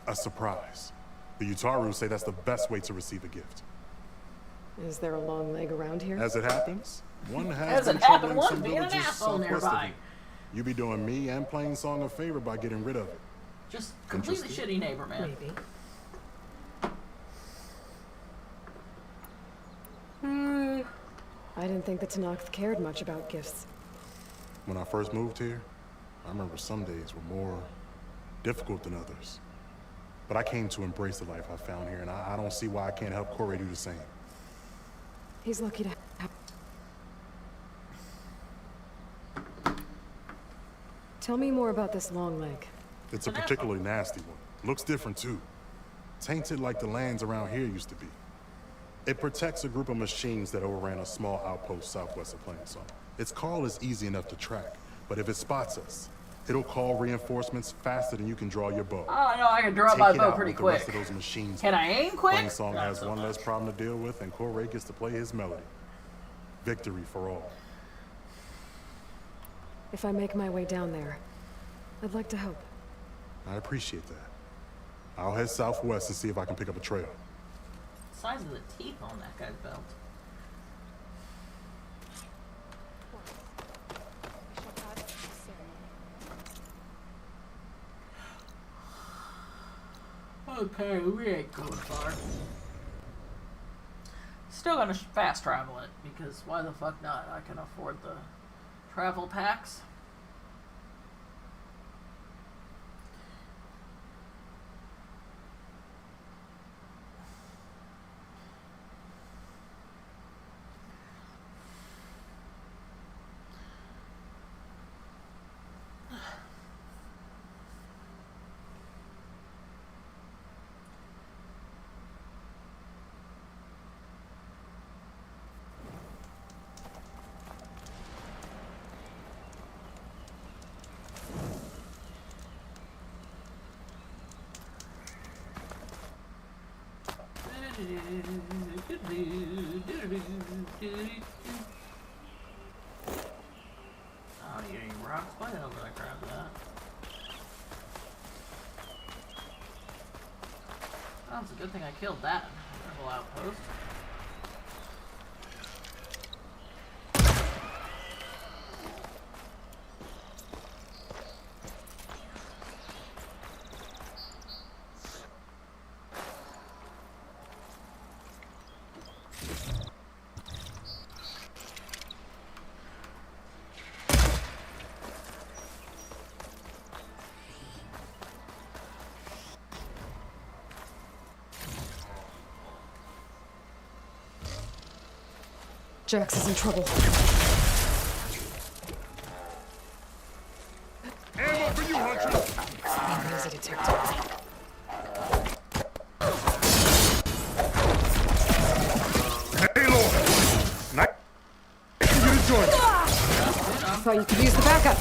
a surprise. The Utaru say that's the best way to receive a gift. Is there a long leg around here? As it happens, one As has it been happened, troubling one's some being an villages asshole southwest of nearby. you. You be doing me and Plain Song a favor by getting rid of it. Just completely shitty neighbor, man. Maybe. I didn't think the Tenakth cared much about gifts. When I first moved here, I remember some days were more difficult than others. But I came to embrace the life I found here, and I don't see why I can't help Corey do the same. He's lucky to have... Tell me more about this long leg. It's a particularly nasty one. Looks different, too. Tainted like the lands around here used to be. It protects a group of machines that overran a small outpost southwest of Plainsong. Its call is easy enough to track, but if it spots us, it'll call reinforcements faster than you can draw your bow. Oh, no, I can draw my Take it bow out pretty with the quick. rest of those machines. Can I aim quick? Plainsong Not has so one much. less problem to deal with, and Corey gets to play his melody. Victory for all. If I make my way down there, I'd like to help. I appreciate that. I'll head southwest and see if I can pick up a trail. Size of the teeth on that guy's belt. Okay, we ain't going far. Still gonna fast travel it, because why the fuck not? I can afford the travel packs. Oh, you need rocks? Why the hell did I grab that? Oh, it's a good thing I killed that rebel outpost. Jax is in trouble. Ammo for you, Hunter! Not easy to take down. Hey, Lord! Nice. You to join me. I thought you could use the backup.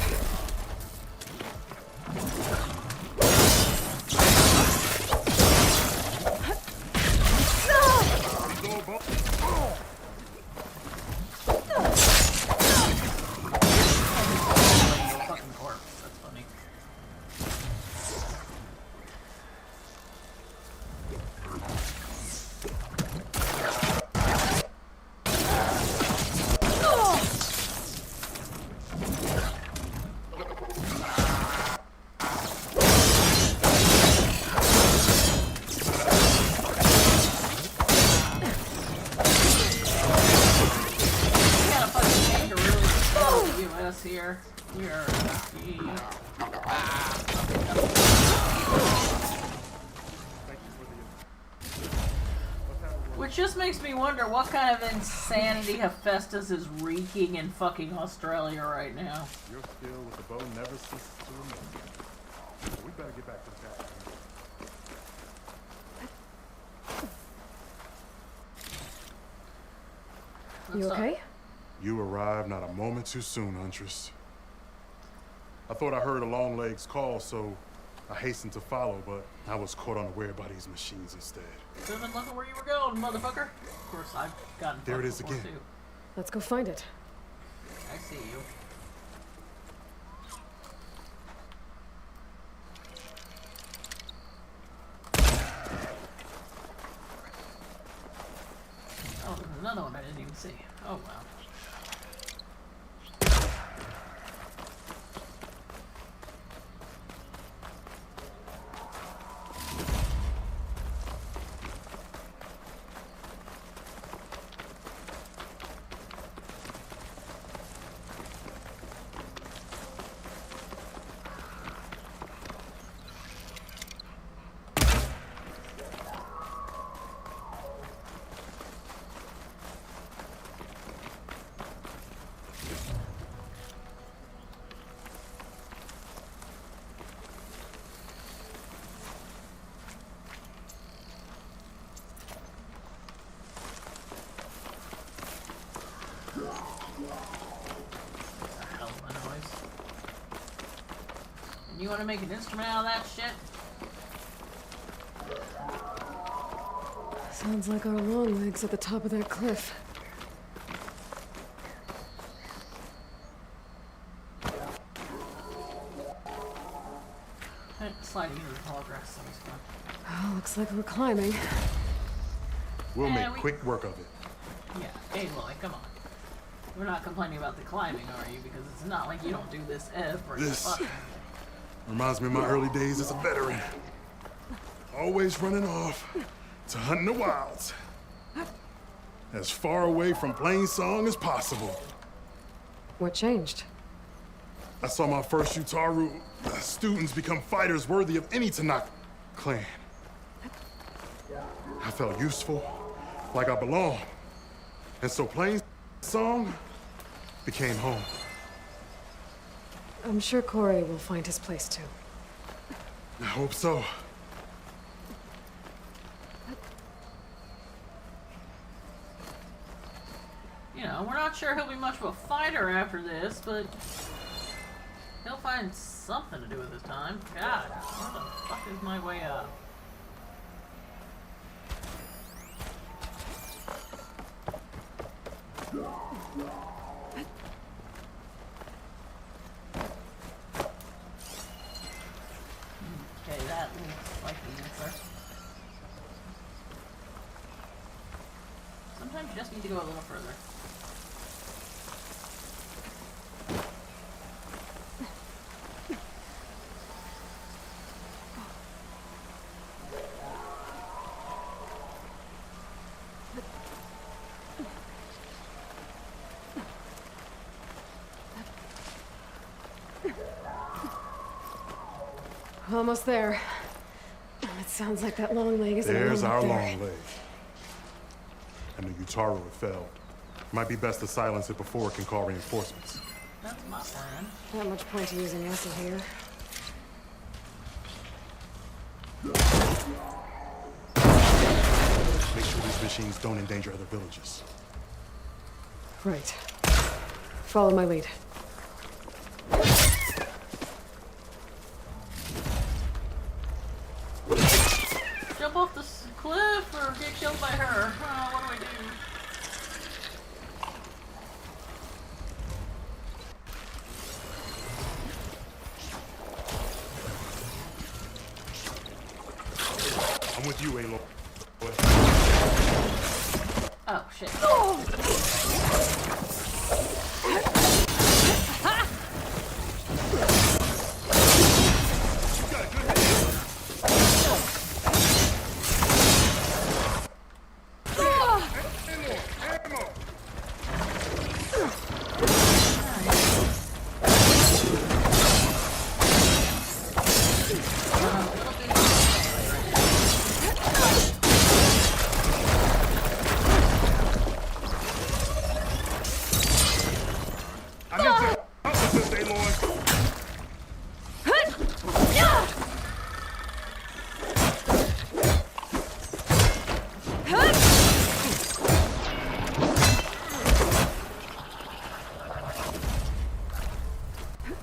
Here. We are which just makes me wonder what kind of insanity Hephaestus is wreaking in fucking Australia right now. Your skill with the bow never ceases to amaze me. We better get back to the task. You okay? You arrived not a moment too soon, Huntress. I thought I heard a Longlegs call, so I hastened to follow, but I was caught unaware by these machines instead. Should've been looking where you were going, motherfucker. Of course, I've gotten There it is before, again. too. Let's go find it. I see you. Oh, there's another one I didn't even see. Oh, wow. You want to make an instrument out of that shit? Sounds like our Longlegs at the top of that cliff. Sliding into the tall grass sounds fun. Oh, looks like we're climbing. We'll make quick work of it. Yeah, Aloy, come on. We're not complaining about the climbing, are you? Because it's not like you don't do this every fucking... Reminds me of my early days as a veteran. Always running off to hunt in the wilds. As far away from plain song as possible. What changed? I saw my first Utaru students become fighters worthy of any Tanakh clan. I felt useful, like I belonged. And so plain song became home. I'm sure Corey will find his place too. I hope so. You know, we're not sure he'll be much of a fighter after this, but he'll find something to do with his time. God, where the fuck is my way up? Sometimes you just need to go a little further. Almost there. It sounds like that long leg is There's our there. long leg. And the Utaru had failed. Might be best to silence it before it can call reinforcements. That's my plan. Not much point to using acid here. Make sure these machines don't endanger other villages. Right. Follow my lead. Jump off this cliff or get killed by her. Oh, what do I do? I'm with you, Aloy. Oh, shit. I need to help with this, Aloy.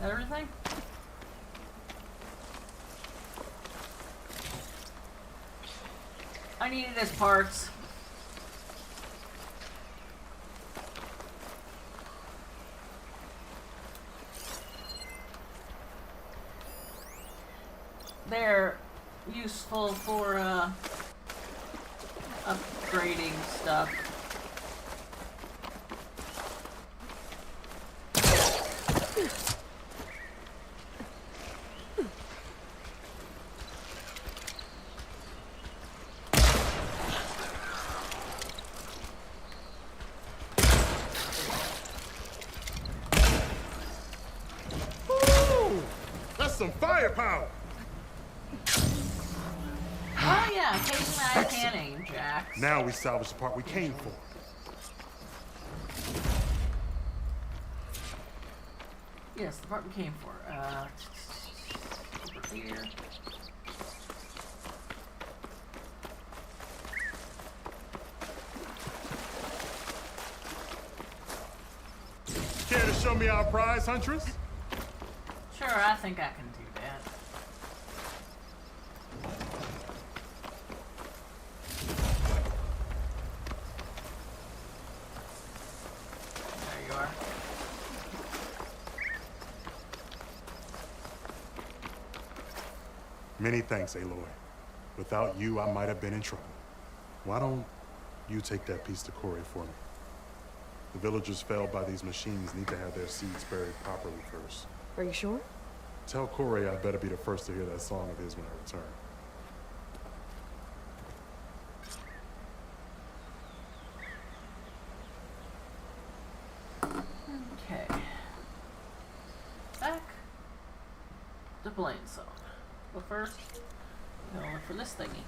Everything? I need it as parts. They're useful for upgrading stuff. Woo! That's some firepower. Oh yeah, taking that canning, Jack. Now we salvage the part we came for. Yes, the part we came for. Over here. Care to show me our prize, Huntress? Sure, I think I can do that. There you are. Many thanks, Aloy. Without you, I might have been in trouble. Why don't you take that piece to Corey for me? The villagers felled by these machines need to have their seeds buried properly first. Are you sure? Tell Corey I'd better be the first to hear that song of his when I return. Okay. Back to Blaine Song. But first, I'm gonna look for this thingy.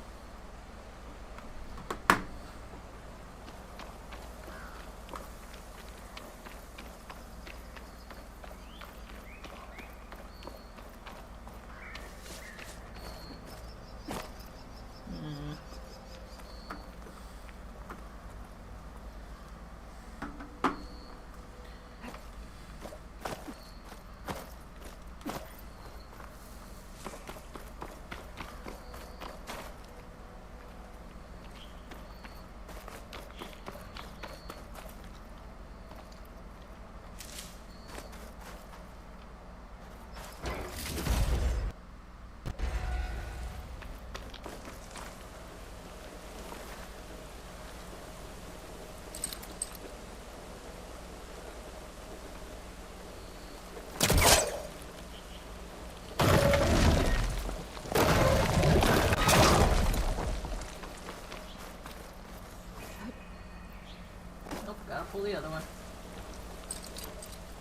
pull the other one.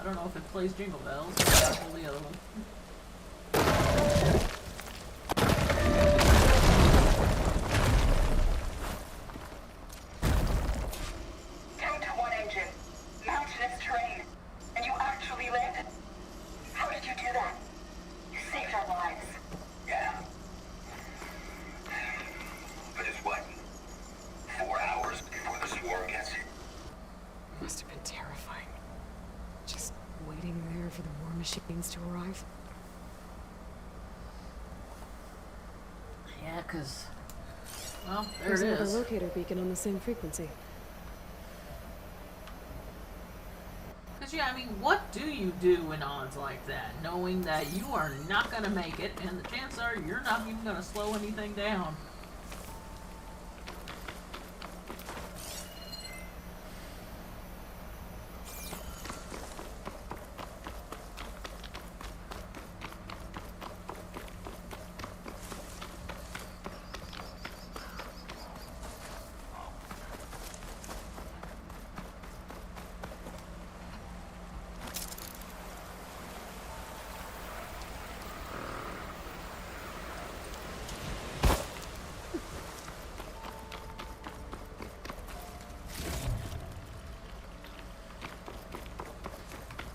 I don't know if it plays Jingle Bells, but I gotta pull the other one. Count to one engine. Mountainous terrain. And you actually landed. How did you do that? You saved our lives. Yeah. But it's what? 4 hours before the swarm gets here. Must have been terrifying. Just waiting there for the war machines to arrive. Yeah, 'cause... well, there There's it another is. locator beacon on the same frequency. Because, yeah, I mean, what do you do in odds like that? Knowing that you are not going to make it, and the chances are you're not even going to slow anything down.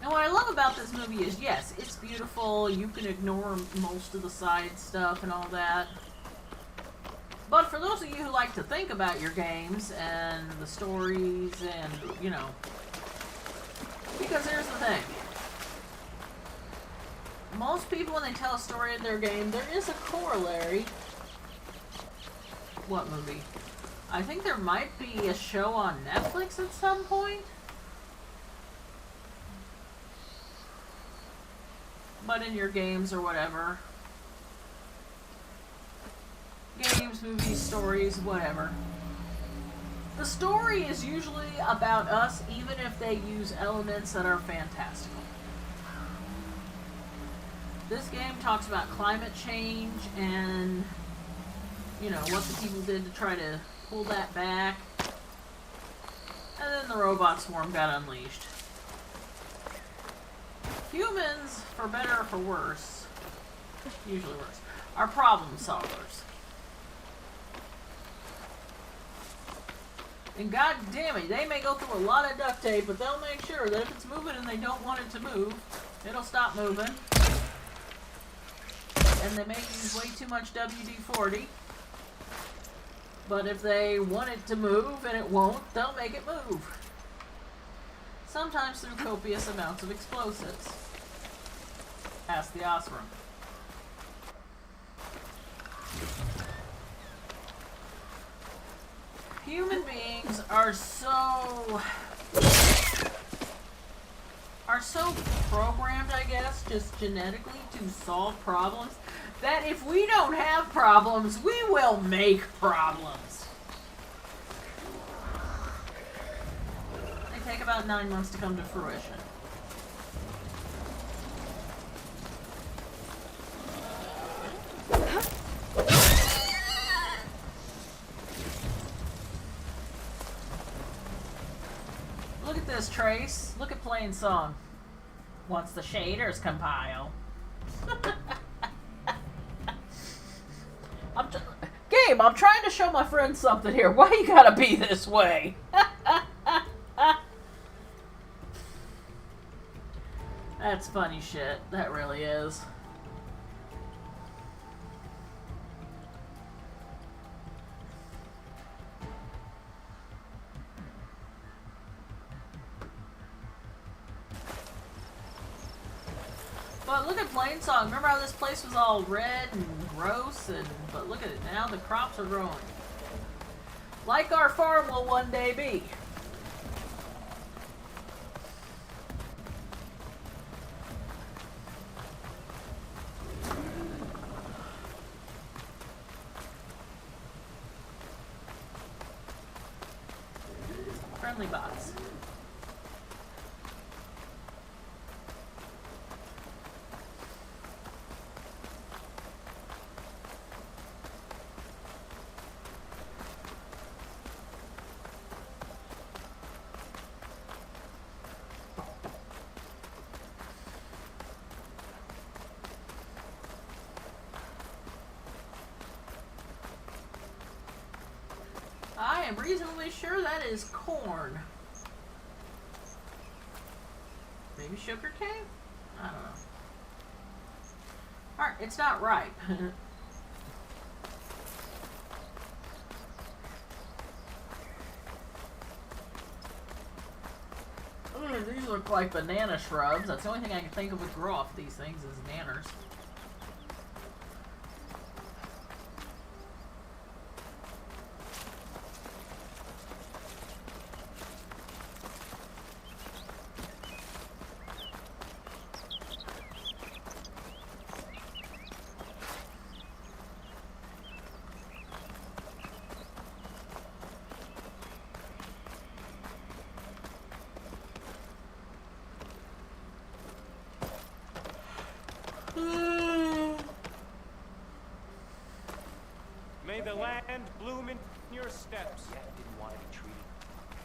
And what I love about this movie is, yes, it's beautiful, you can ignore most of the side stuff and all that. But for those of you who like to think about your games and the stories and, you know, because here's the thing. Most people, when they tell a story of their game, there is a corollary. What movie? I think there might be a show on Netflix at some point. But in your games or whatever. Games, movies, stories, whatever. The story is usually about us, even if they use elements that are fantastical. This game talks about climate change and, you know, what the people did to try to pull that back. And then the robot swarm got unleashed. Humans, for better or for worse, usually worse, are problem solvers. And god damn it, they may go through a lot of duct tape, but they'll make sure that if it's moving and they don't want it to move, it'll stop moving. And they may use way too much WD-40. But if they want it to move and it won't, they'll make it move. Sometimes through copious amounts of explosives. Ask the Osram. Human beings are so programmed, I guess, just genetically to solve problems, that if we don't have problems, we will make problems. They take about 9 months to come to fruition. Look at this, Trace. Look at Plain Song. Once the shaders compile. Gabe, I'm trying to show my friend something here. Why you gotta be this way? That's funny shit. That really is. But look at Plain Song. Remember how this place was all red and gross? But look at it now. The crops are growing. Like our farm will one day be. Friendly bots. am reasonably sure that is corn. Maybe sugar cane? I don't know. Alright, it's not ripe. These look like banana shrubs. That's the only thing I can think of would grow off these things is nanners. May the land bloom in your steps. Yet didn't want to be treated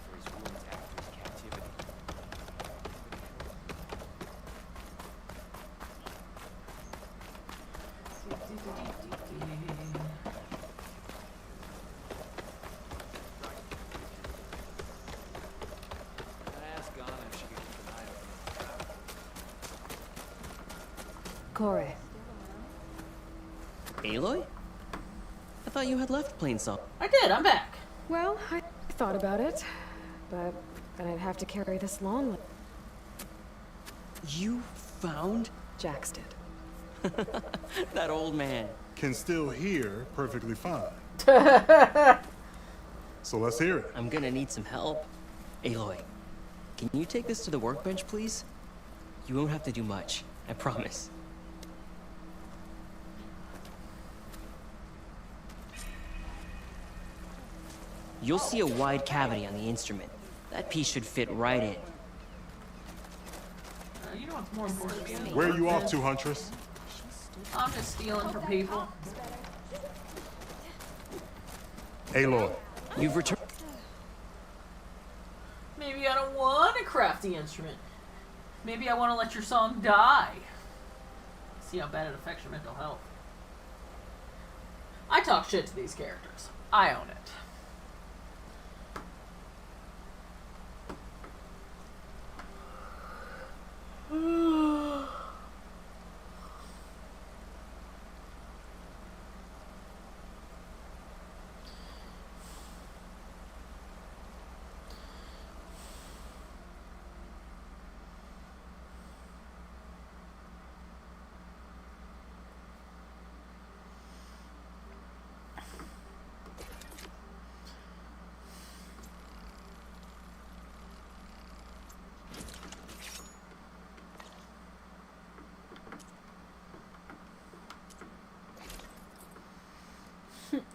for his wounds after his captivity. Ask Anna if she could keep an eye open. Corey. Aloy? I thought you had left Plainsong. I did, I'm back. Well, I thought about it, but then I'd have to carry this long. You found? Jax did. That old man. Can still hear perfectly fine. So let's hear it. I'm gonna need some help. Aloy, can you take this to the workbench, please? You won't have to do much, I promise. You'll see a wide cavity on the instrument. That piece should fit right in. You know what's more important to me? Where are you off to, Huntress? I'm just stealing from people. Aloy. You've returned. Maybe I don't want to craft the instrument. Maybe I want to let your song die. See how bad it affects your mental health. I talk shit to these characters. I own it.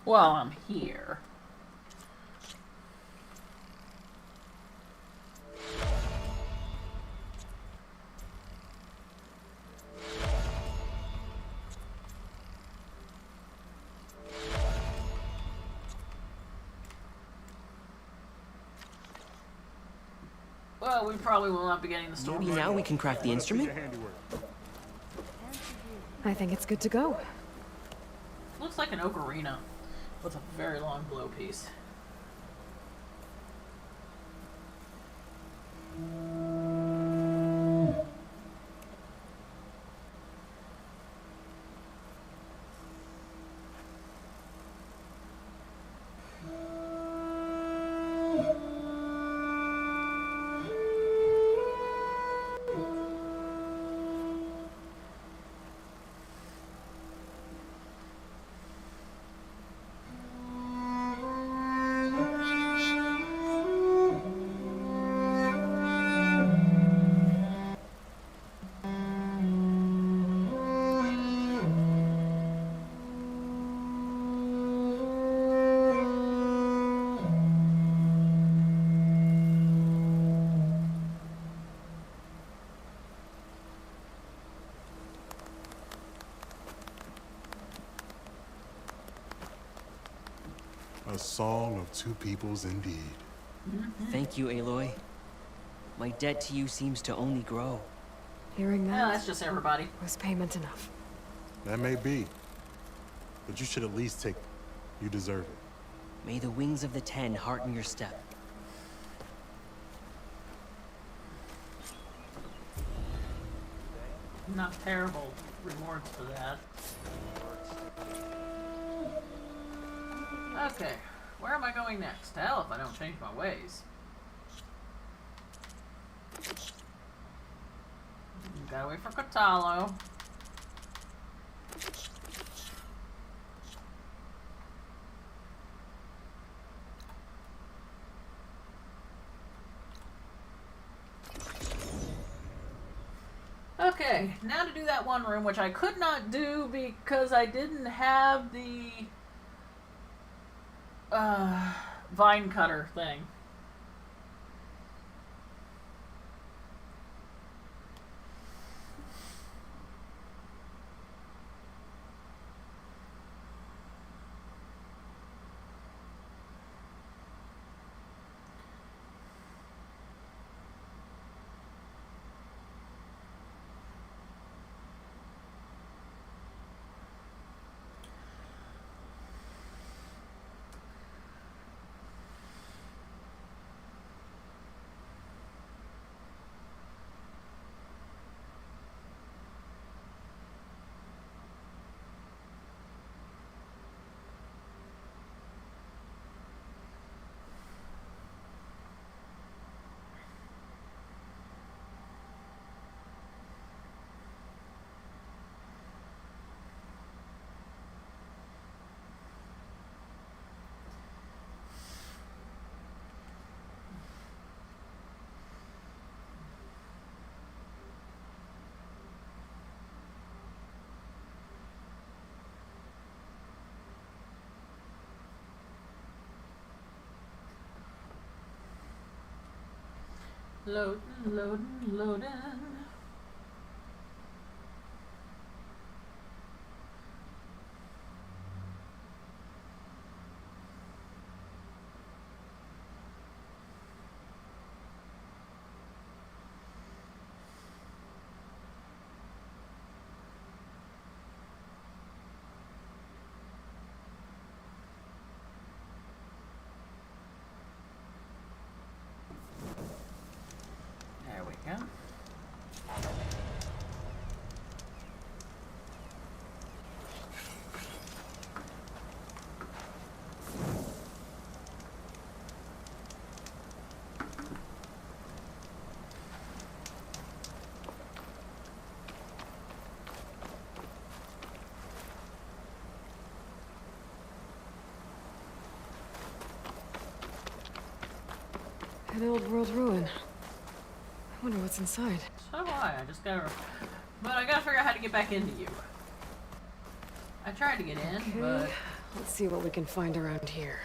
Well, I'm here. Well, we probably will not be getting the story. Maybe now we can craft the instrument? I think it's good to go. Looks like an ocarina with a very long blow piece. A song of two peoples indeed. Thank you, Aloy. My debt to you seems to only grow. Hearing that Yeah, that's just everybody. was payment enough. That may be. But you should at least take. You deserve it. May the wings of the Ten hearten your step. Not terrible rewards for that. Okay, where am I going next? Hell, if I don't change my ways. Gotta wait for Kotallo. Okay, now to do that one room, which I could not do because I didn't have the vine cutter thing. Loading, loading, loading. There we go. An old world ruin. I wonder what's inside. So do I. I just gotta... But I gotta figure out how to get back into you. I tried to get in, Okay, but... let's see what we can find around here.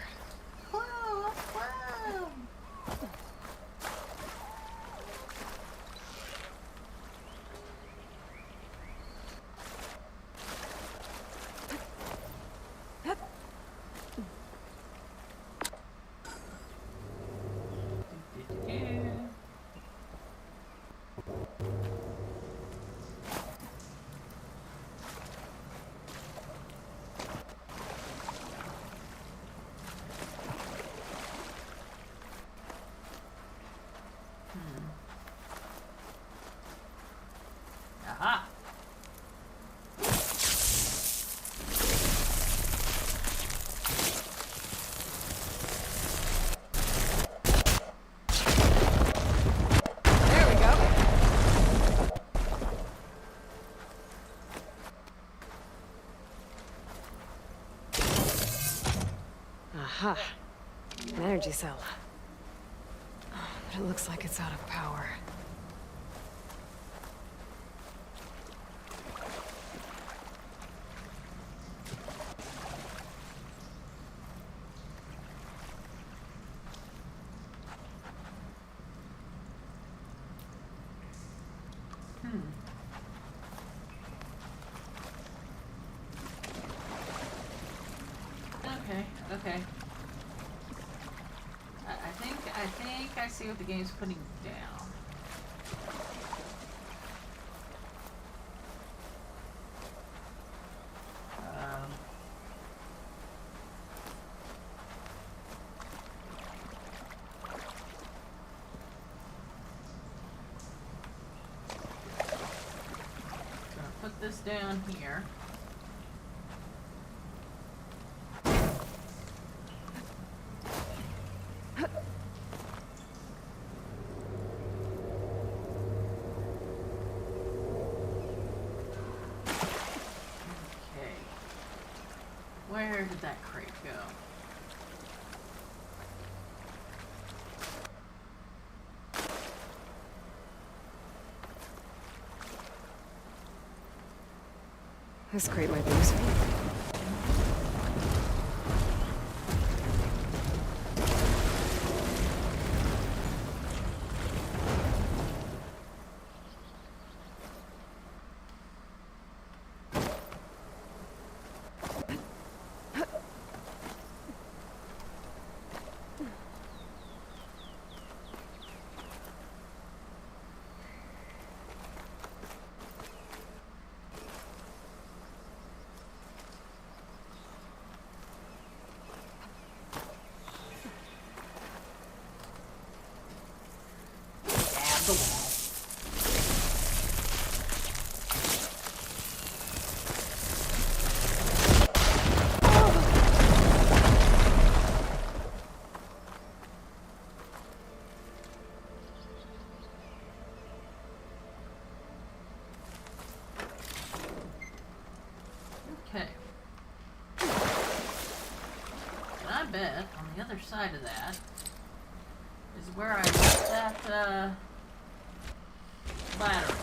Aha! There we go. Aha. An energy cell. But it looks like it's out of power. Okay. I think I see what the game's putting down. this down here. Where did that crate go? This crate might be useful. The wall. Okay. And I bet on the other side of that is where I left that, battery.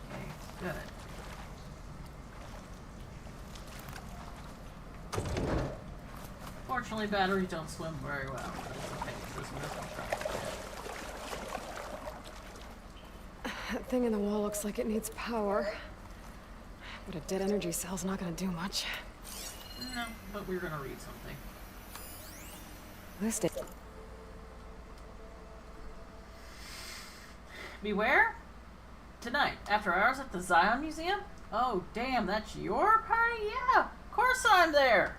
Okay, good. Fortunately, batteries don't swim very well. But it's okay, this missile truck. That thing in the wall looks like it needs power. But a dead energy cell's not gonna do much. No, but we're gonna read something. Listed. Beware? Tonight, after hours at the Zion Museum? Oh, damn, that's your party? Yeah, of course I'm there.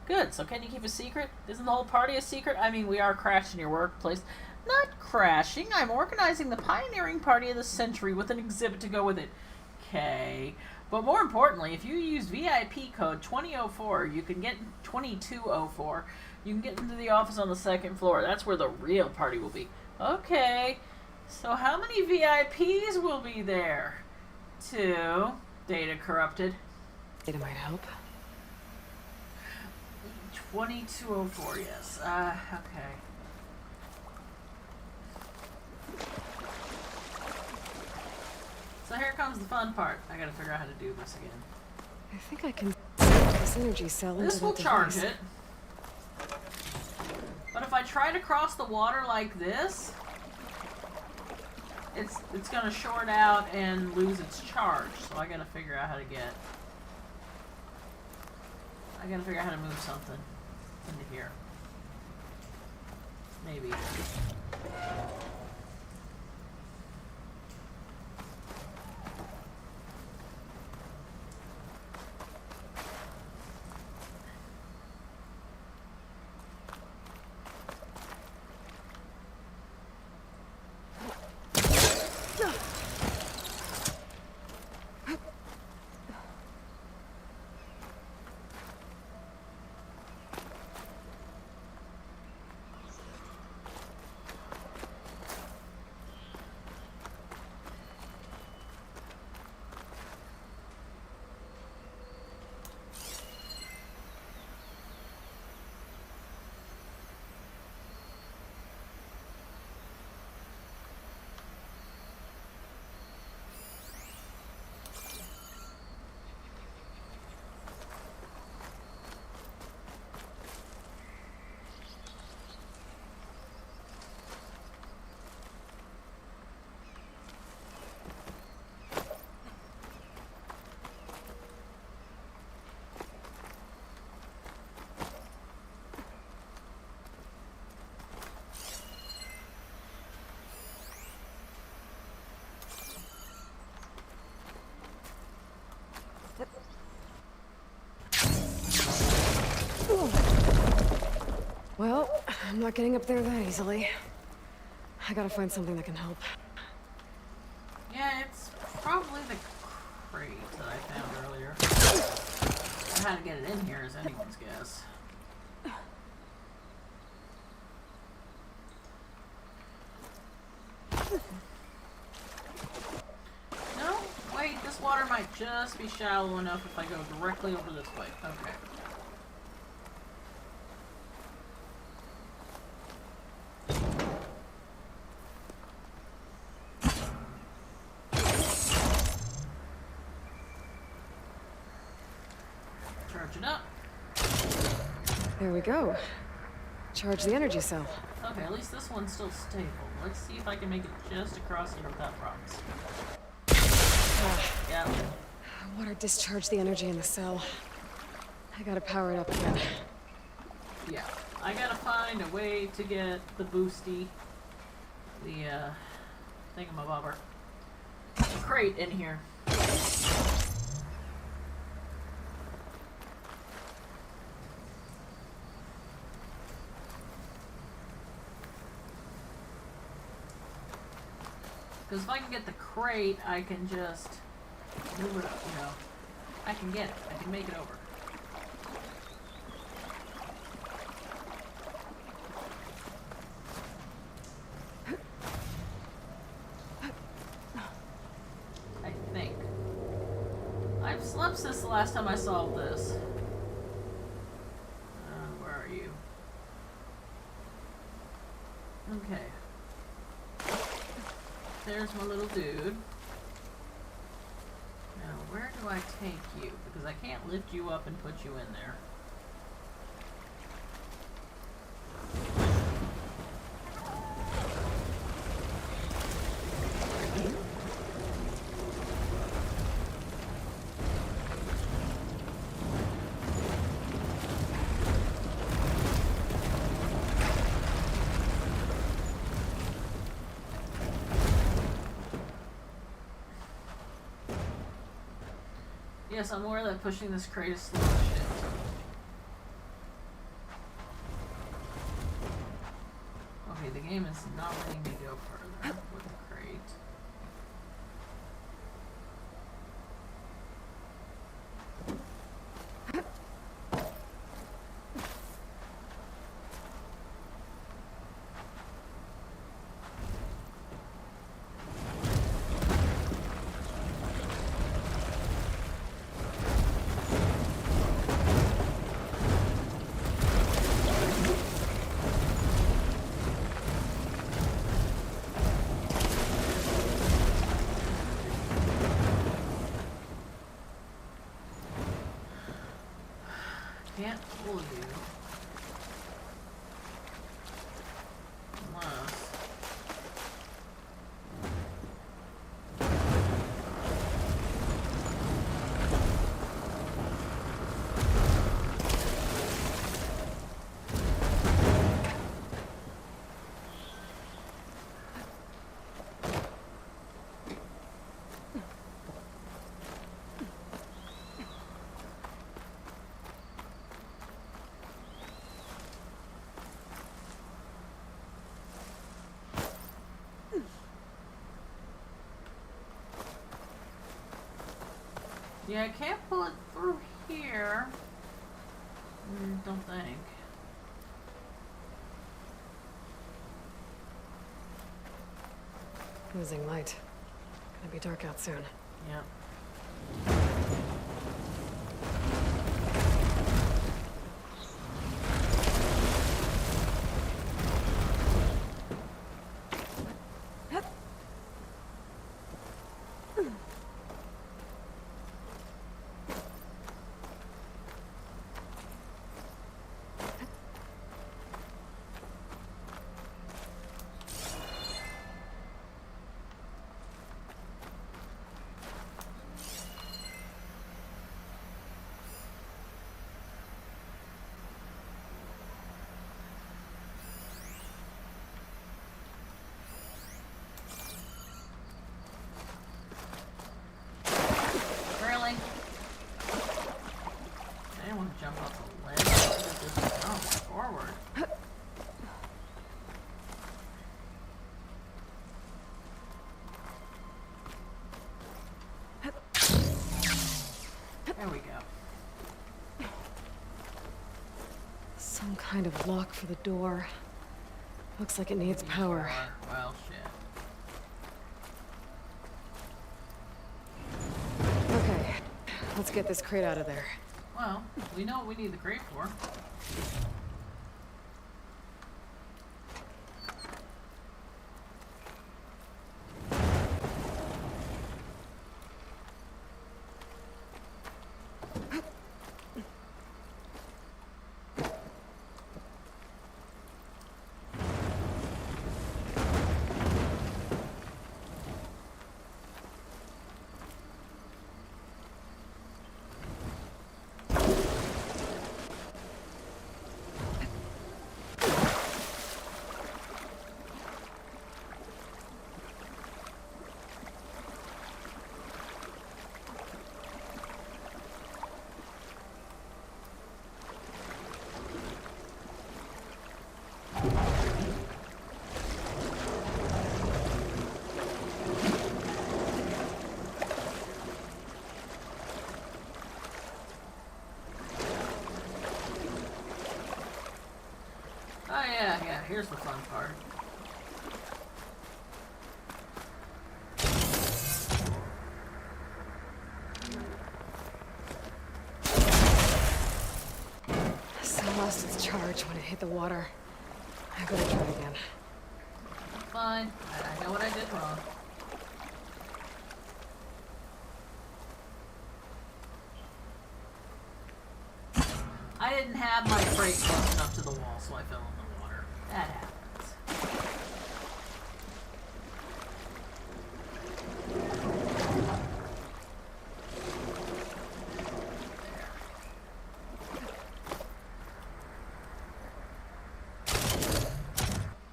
Good, so can you keep a secret? Isn't the whole party a secret? I mean, we are crashing your workplace. Not crashing, I'm organizing the pioneering party of the century with an exhibit to go with it. Okay. But more importantly, if you use VIP code 2004, you can get 2204. You can get into the office on the second floor. That's where the real party will be. Okay. So how many VIPs will be there? 2. Data corrupted. Data might help. 2204, yes. Okay. So here comes the fun part. I gotta figure out how to do this again. I think I can set this energy cell into This will that charge device. it. But if I try to cross the water like this, it's gonna short out and lose its charge. So I gotta figure out how to move something into here. Maybe. Well, I'm not getting up there that easily. I gotta find something that can help. Yeah, it's probably the crate that I found earlier. How to get it in here is anyone's guess. No, wait, this water might just be shallow enough if I go directly over this way. Okay. Charge it up. There we go. Charge the energy cell. Okay, at least this one's still stable. Let's see if I can make it just across here without problems. Yeah. Water discharged the energy in the cell. I gotta power it up again. Yeah. I gotta find a way to get the boosty, the thingamabobber, crate in here. Because if I can get the crate, I can just move it up, you know. I can get it. I can make it over. I think. I've slept since the last time I solved this. Where are you? Okay. There's my little dude. Now, where do I take you? Because I can't lift you up and put you in there. Yes, I'm aware that pushing this crate is slow as shit. Okay, the game is not letting me go further with the crate. Can't pull you. Unless... Yeah, I can't pull it through here. Don't think. Losing light. Gonna be dark out soon. Yep. There we go. Some kind of lock for the door. Looks like it needs power. Well, shit. Okay, let's get this crate out of there. Well, we know what we need the crate for. Oh yeah, here's the fun part. Cell lost its charge when it hit the water. I better try again. Fine. I know what I did wrong. I didn't have my crate close enough to the wall, so I fell in the water. That happens.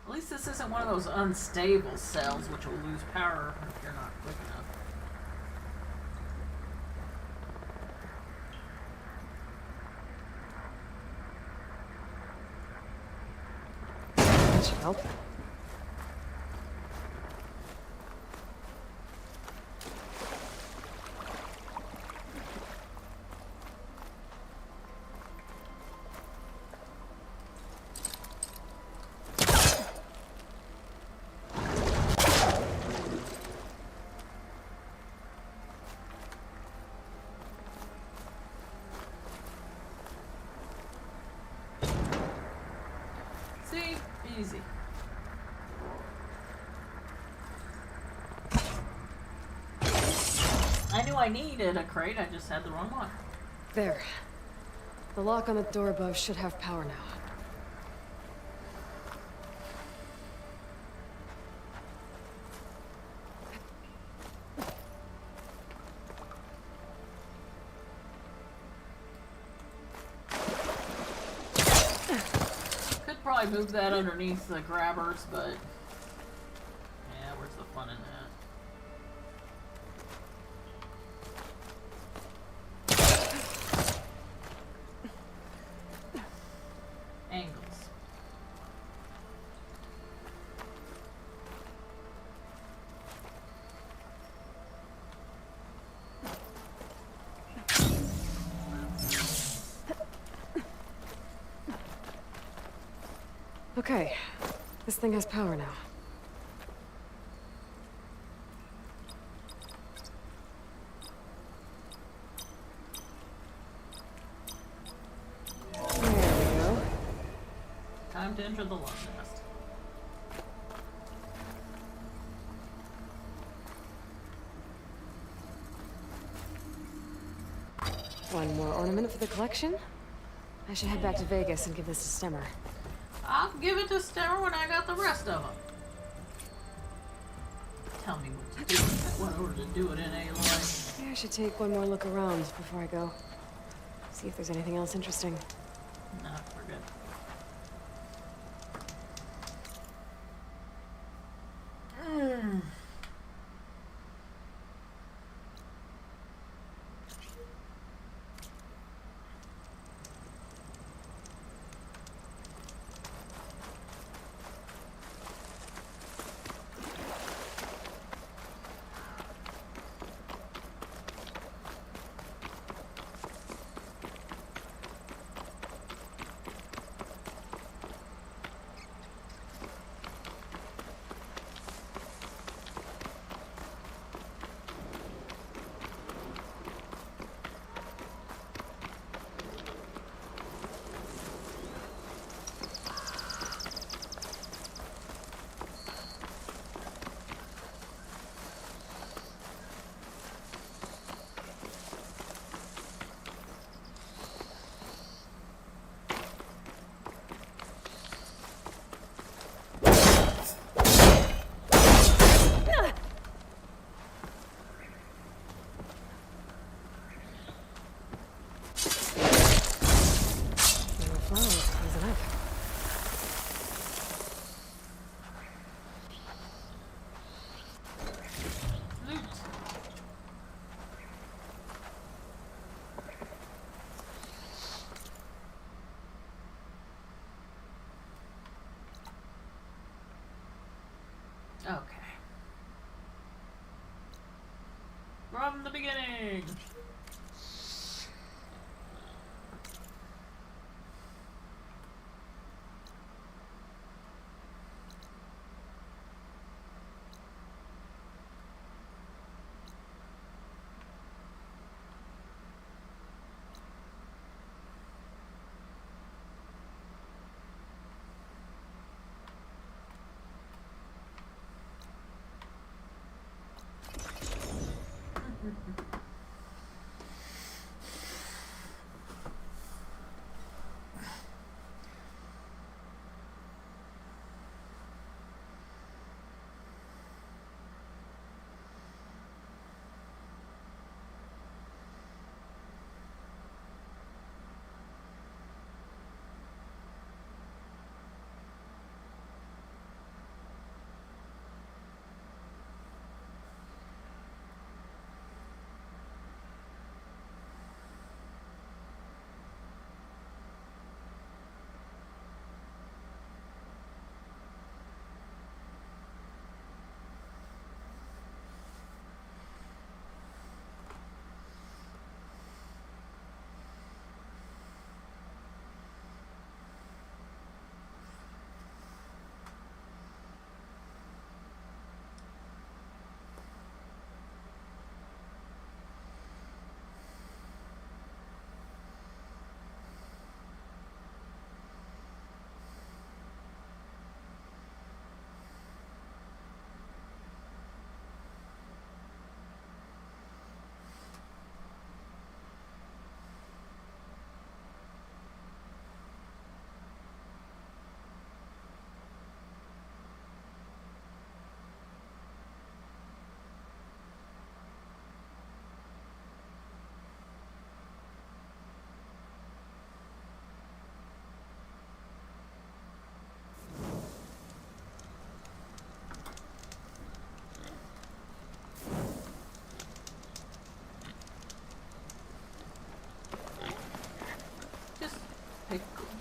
At least this isn't one of those unstable cells which will lose power if you're not quick enough. That should help. See? Easy. I knew I needed a crate, I just had the wrong one. There. The lock on the door above should have power now. Could probably move that underneath the grabbers, but yeah, where's the fun in that? Angles. Okay, this thing has power now. There we go. Time to enter the love nest. One more ornament for the collection. I should head back to Vegas and give this to Stemmer. I'll give it to Stemmer when I got the rest of them. Tell me what to do, what order to do it in, Aloy. Maybe I should take one more look around before I go. See if there's anything else interesting. No, we're good. from the beginning.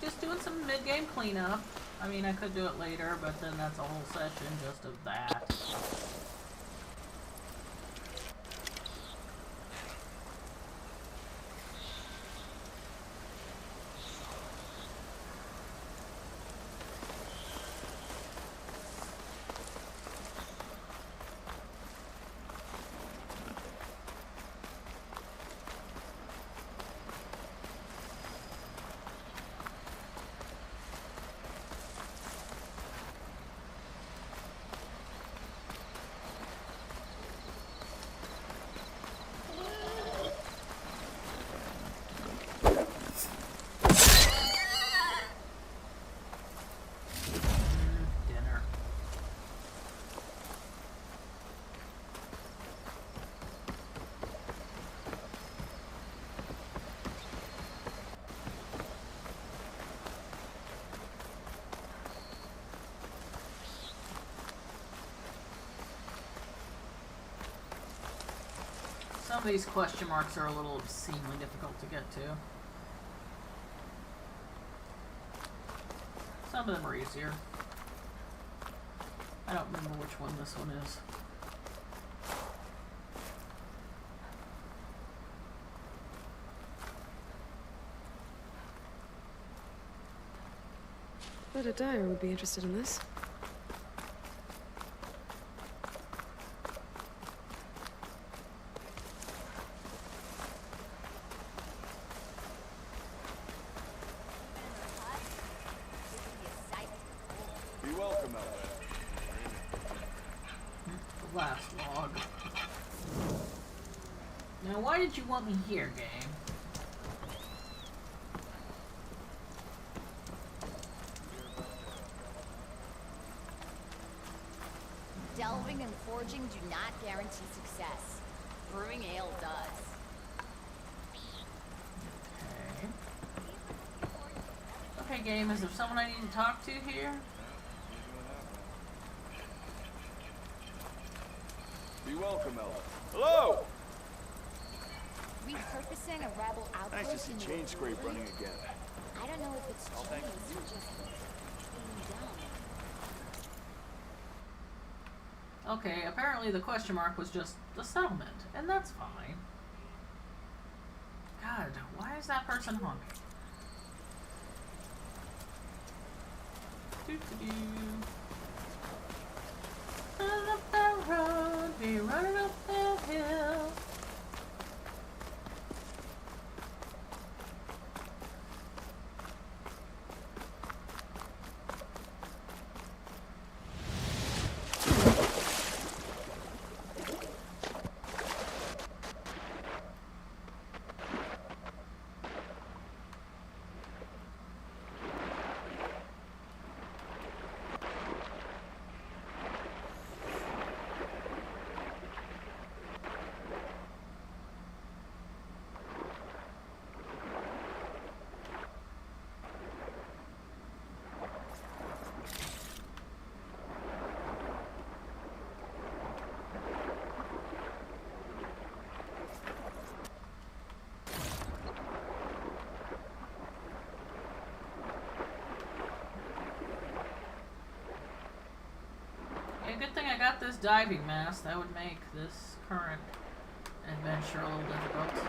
Just doing some mid-game cleanup. I mean, I could do it later, but then that's a whole session just of that. Some of these question marks are a little obscenely difficult to get to. Some of them are easier. I don't remember which one this one is. Bet a Dyer would be interested in this. You want me here, game? Delving and forging do not guarantee success. Brewing ale does. Okay, game, is there someone I need to talk to here? Be welcome, Ella. Hello! Repurposing a rebel outpost. Nice to see Chain Scrape running again. I don't know if it's chains or just being down. Okay, apparently the question mark was just the settlement, and that's fine. God, why is that person honking? Doo-doo-doo. Running up that road, be running up that hill. Good thing I got this diving mask. That would make this current adventure a little difficult.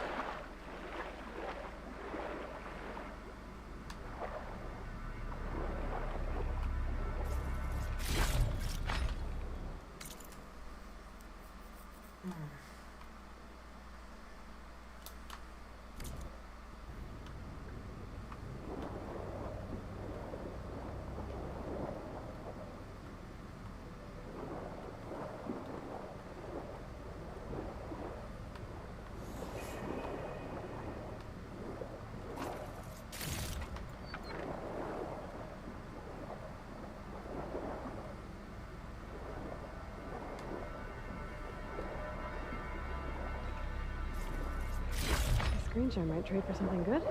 Granger might trade for something good.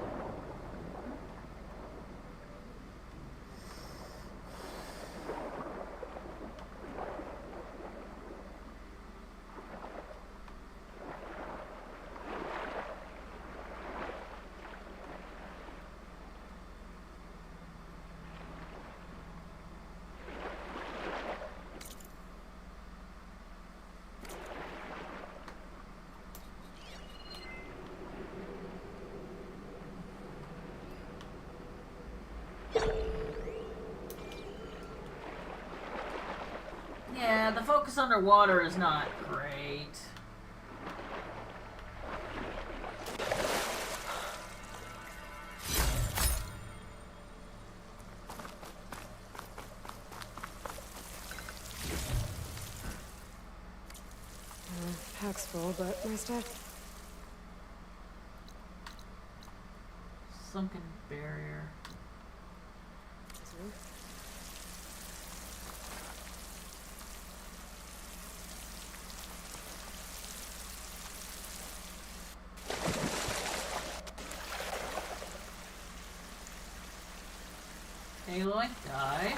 Yeah, the focus underwater is not great. Pack's full, but my stash... Sunken barrier. Aloy, die.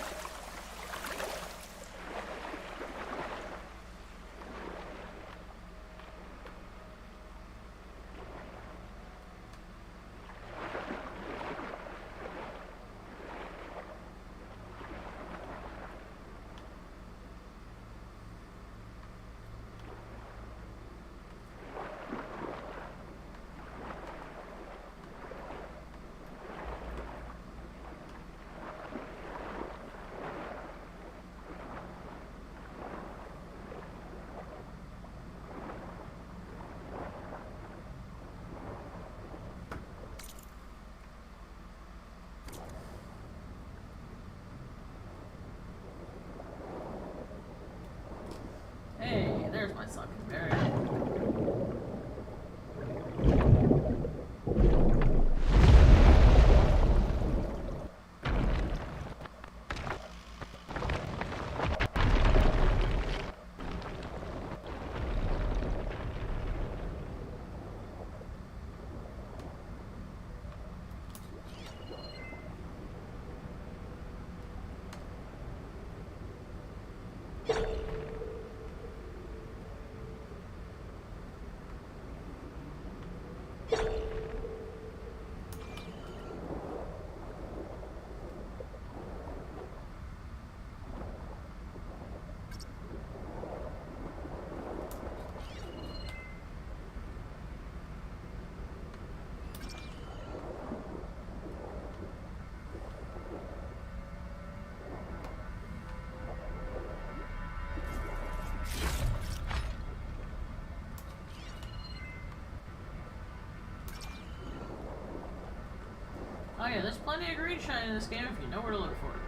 Oh yeah, there's plenty of green shine in this game if you know where to look for it.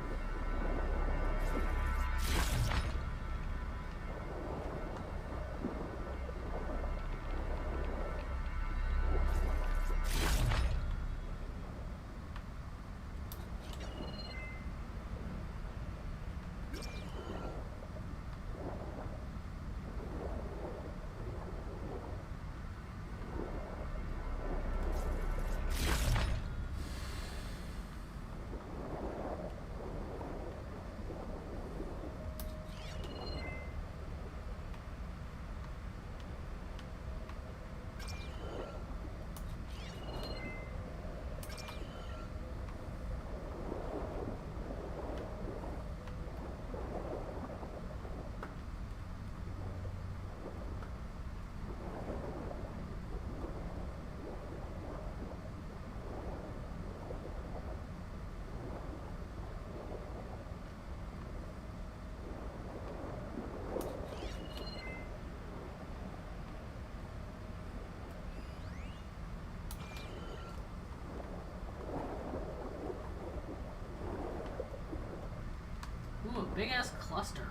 Ooh, a big ass cluster.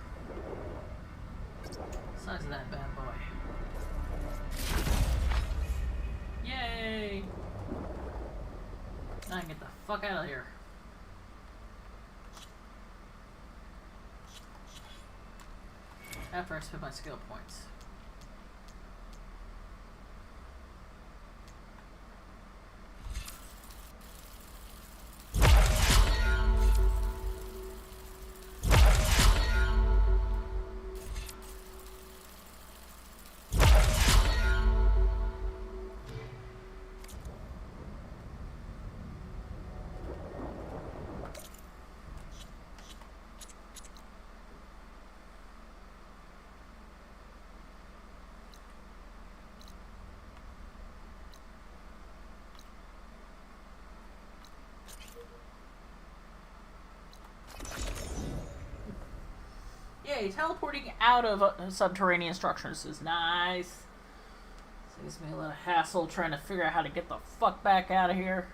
Size of that bad boy. Yay! Now I can get the fuck out of here. After I spend my skill points. Yay, teleporting out of subterranean structures is nice. Saves me a lot of hassle trying to figure out how to get the fuck back out of here.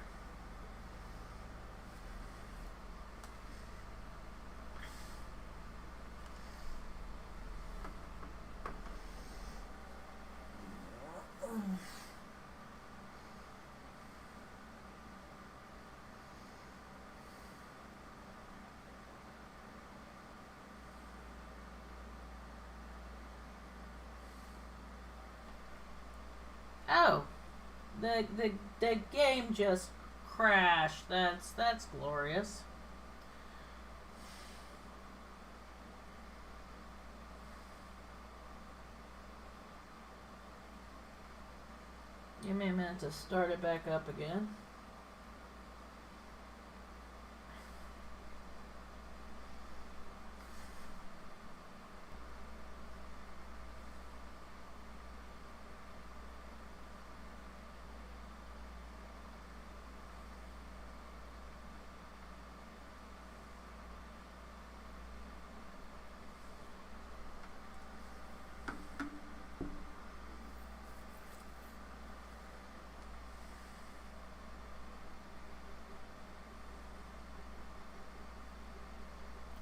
Oh, the game just crashed. That's glorious. Give me a minute to start it back up again.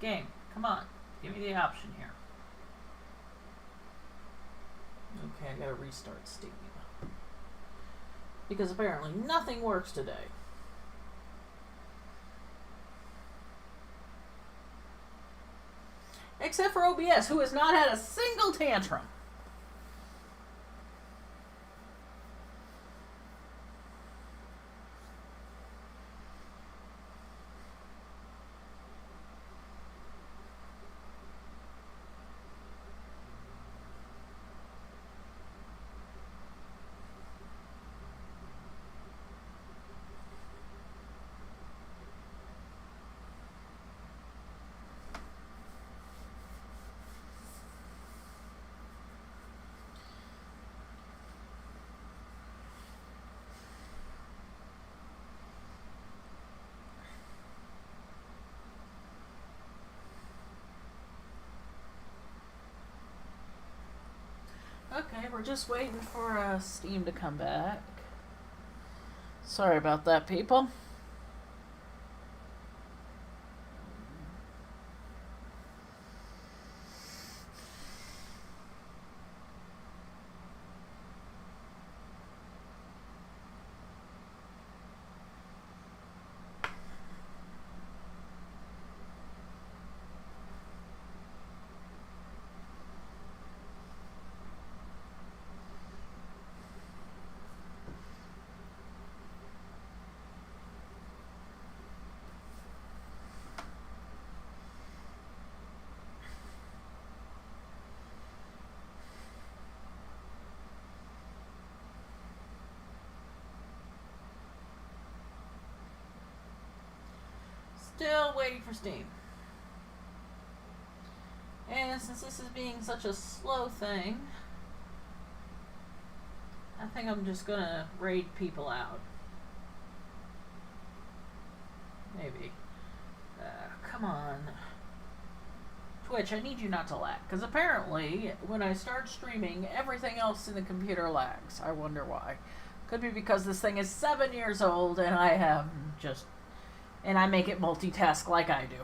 Game, come on. Give me the option here. Okay, I gotta restart Steam. Because apparently nothing works today. Except for OBS, who has not had a single tantrum. Okay, we're just waiting for Steam to come back. Sorry about that, people. Still waiting for Steam. And since this is being such a slow thing, I think I'm just gonna raid people out. Maybe. Come on. Twitch, I need you not to lag. Because apparently, when I start streaming, everything else in the computer lags. I wonder why. Could be because this thing is 7 years old and I have just... and I make it multitask like I do.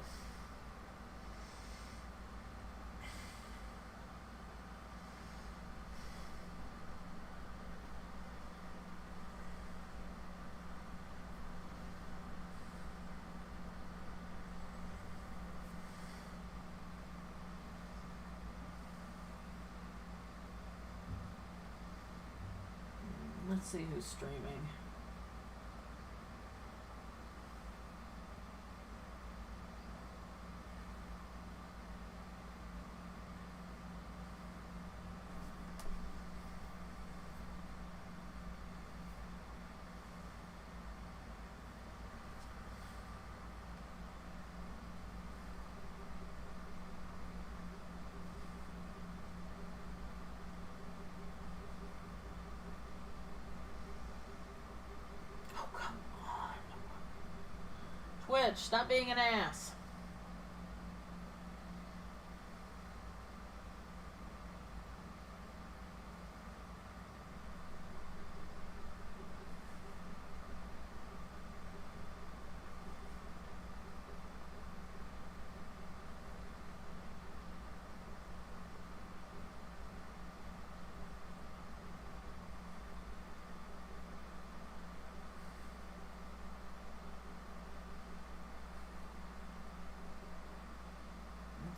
Let's see who's streaming. Twitch, stop being an ass.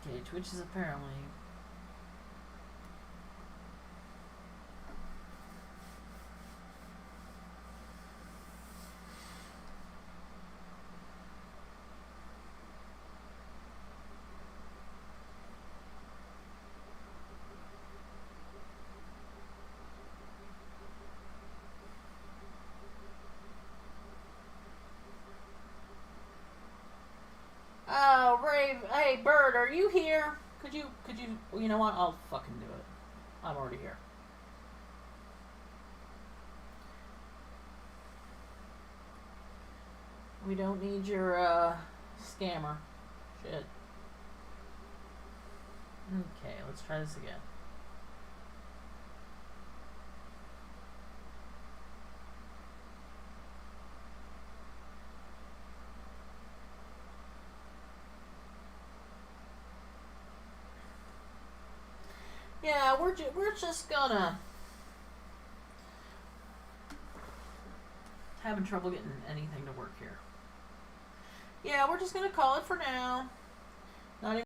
Okay, Twitch is apparently... Oh, Rave, hey, Bird, are you here? Could you, you know what? I'll fucking do it. I'm already here. We don't need your, scammer. Shit. Okay, let's try this again. Yeah, we're just gonna... having trouble getting anything to work here. Yeah, we're just gonna call it for now. Not even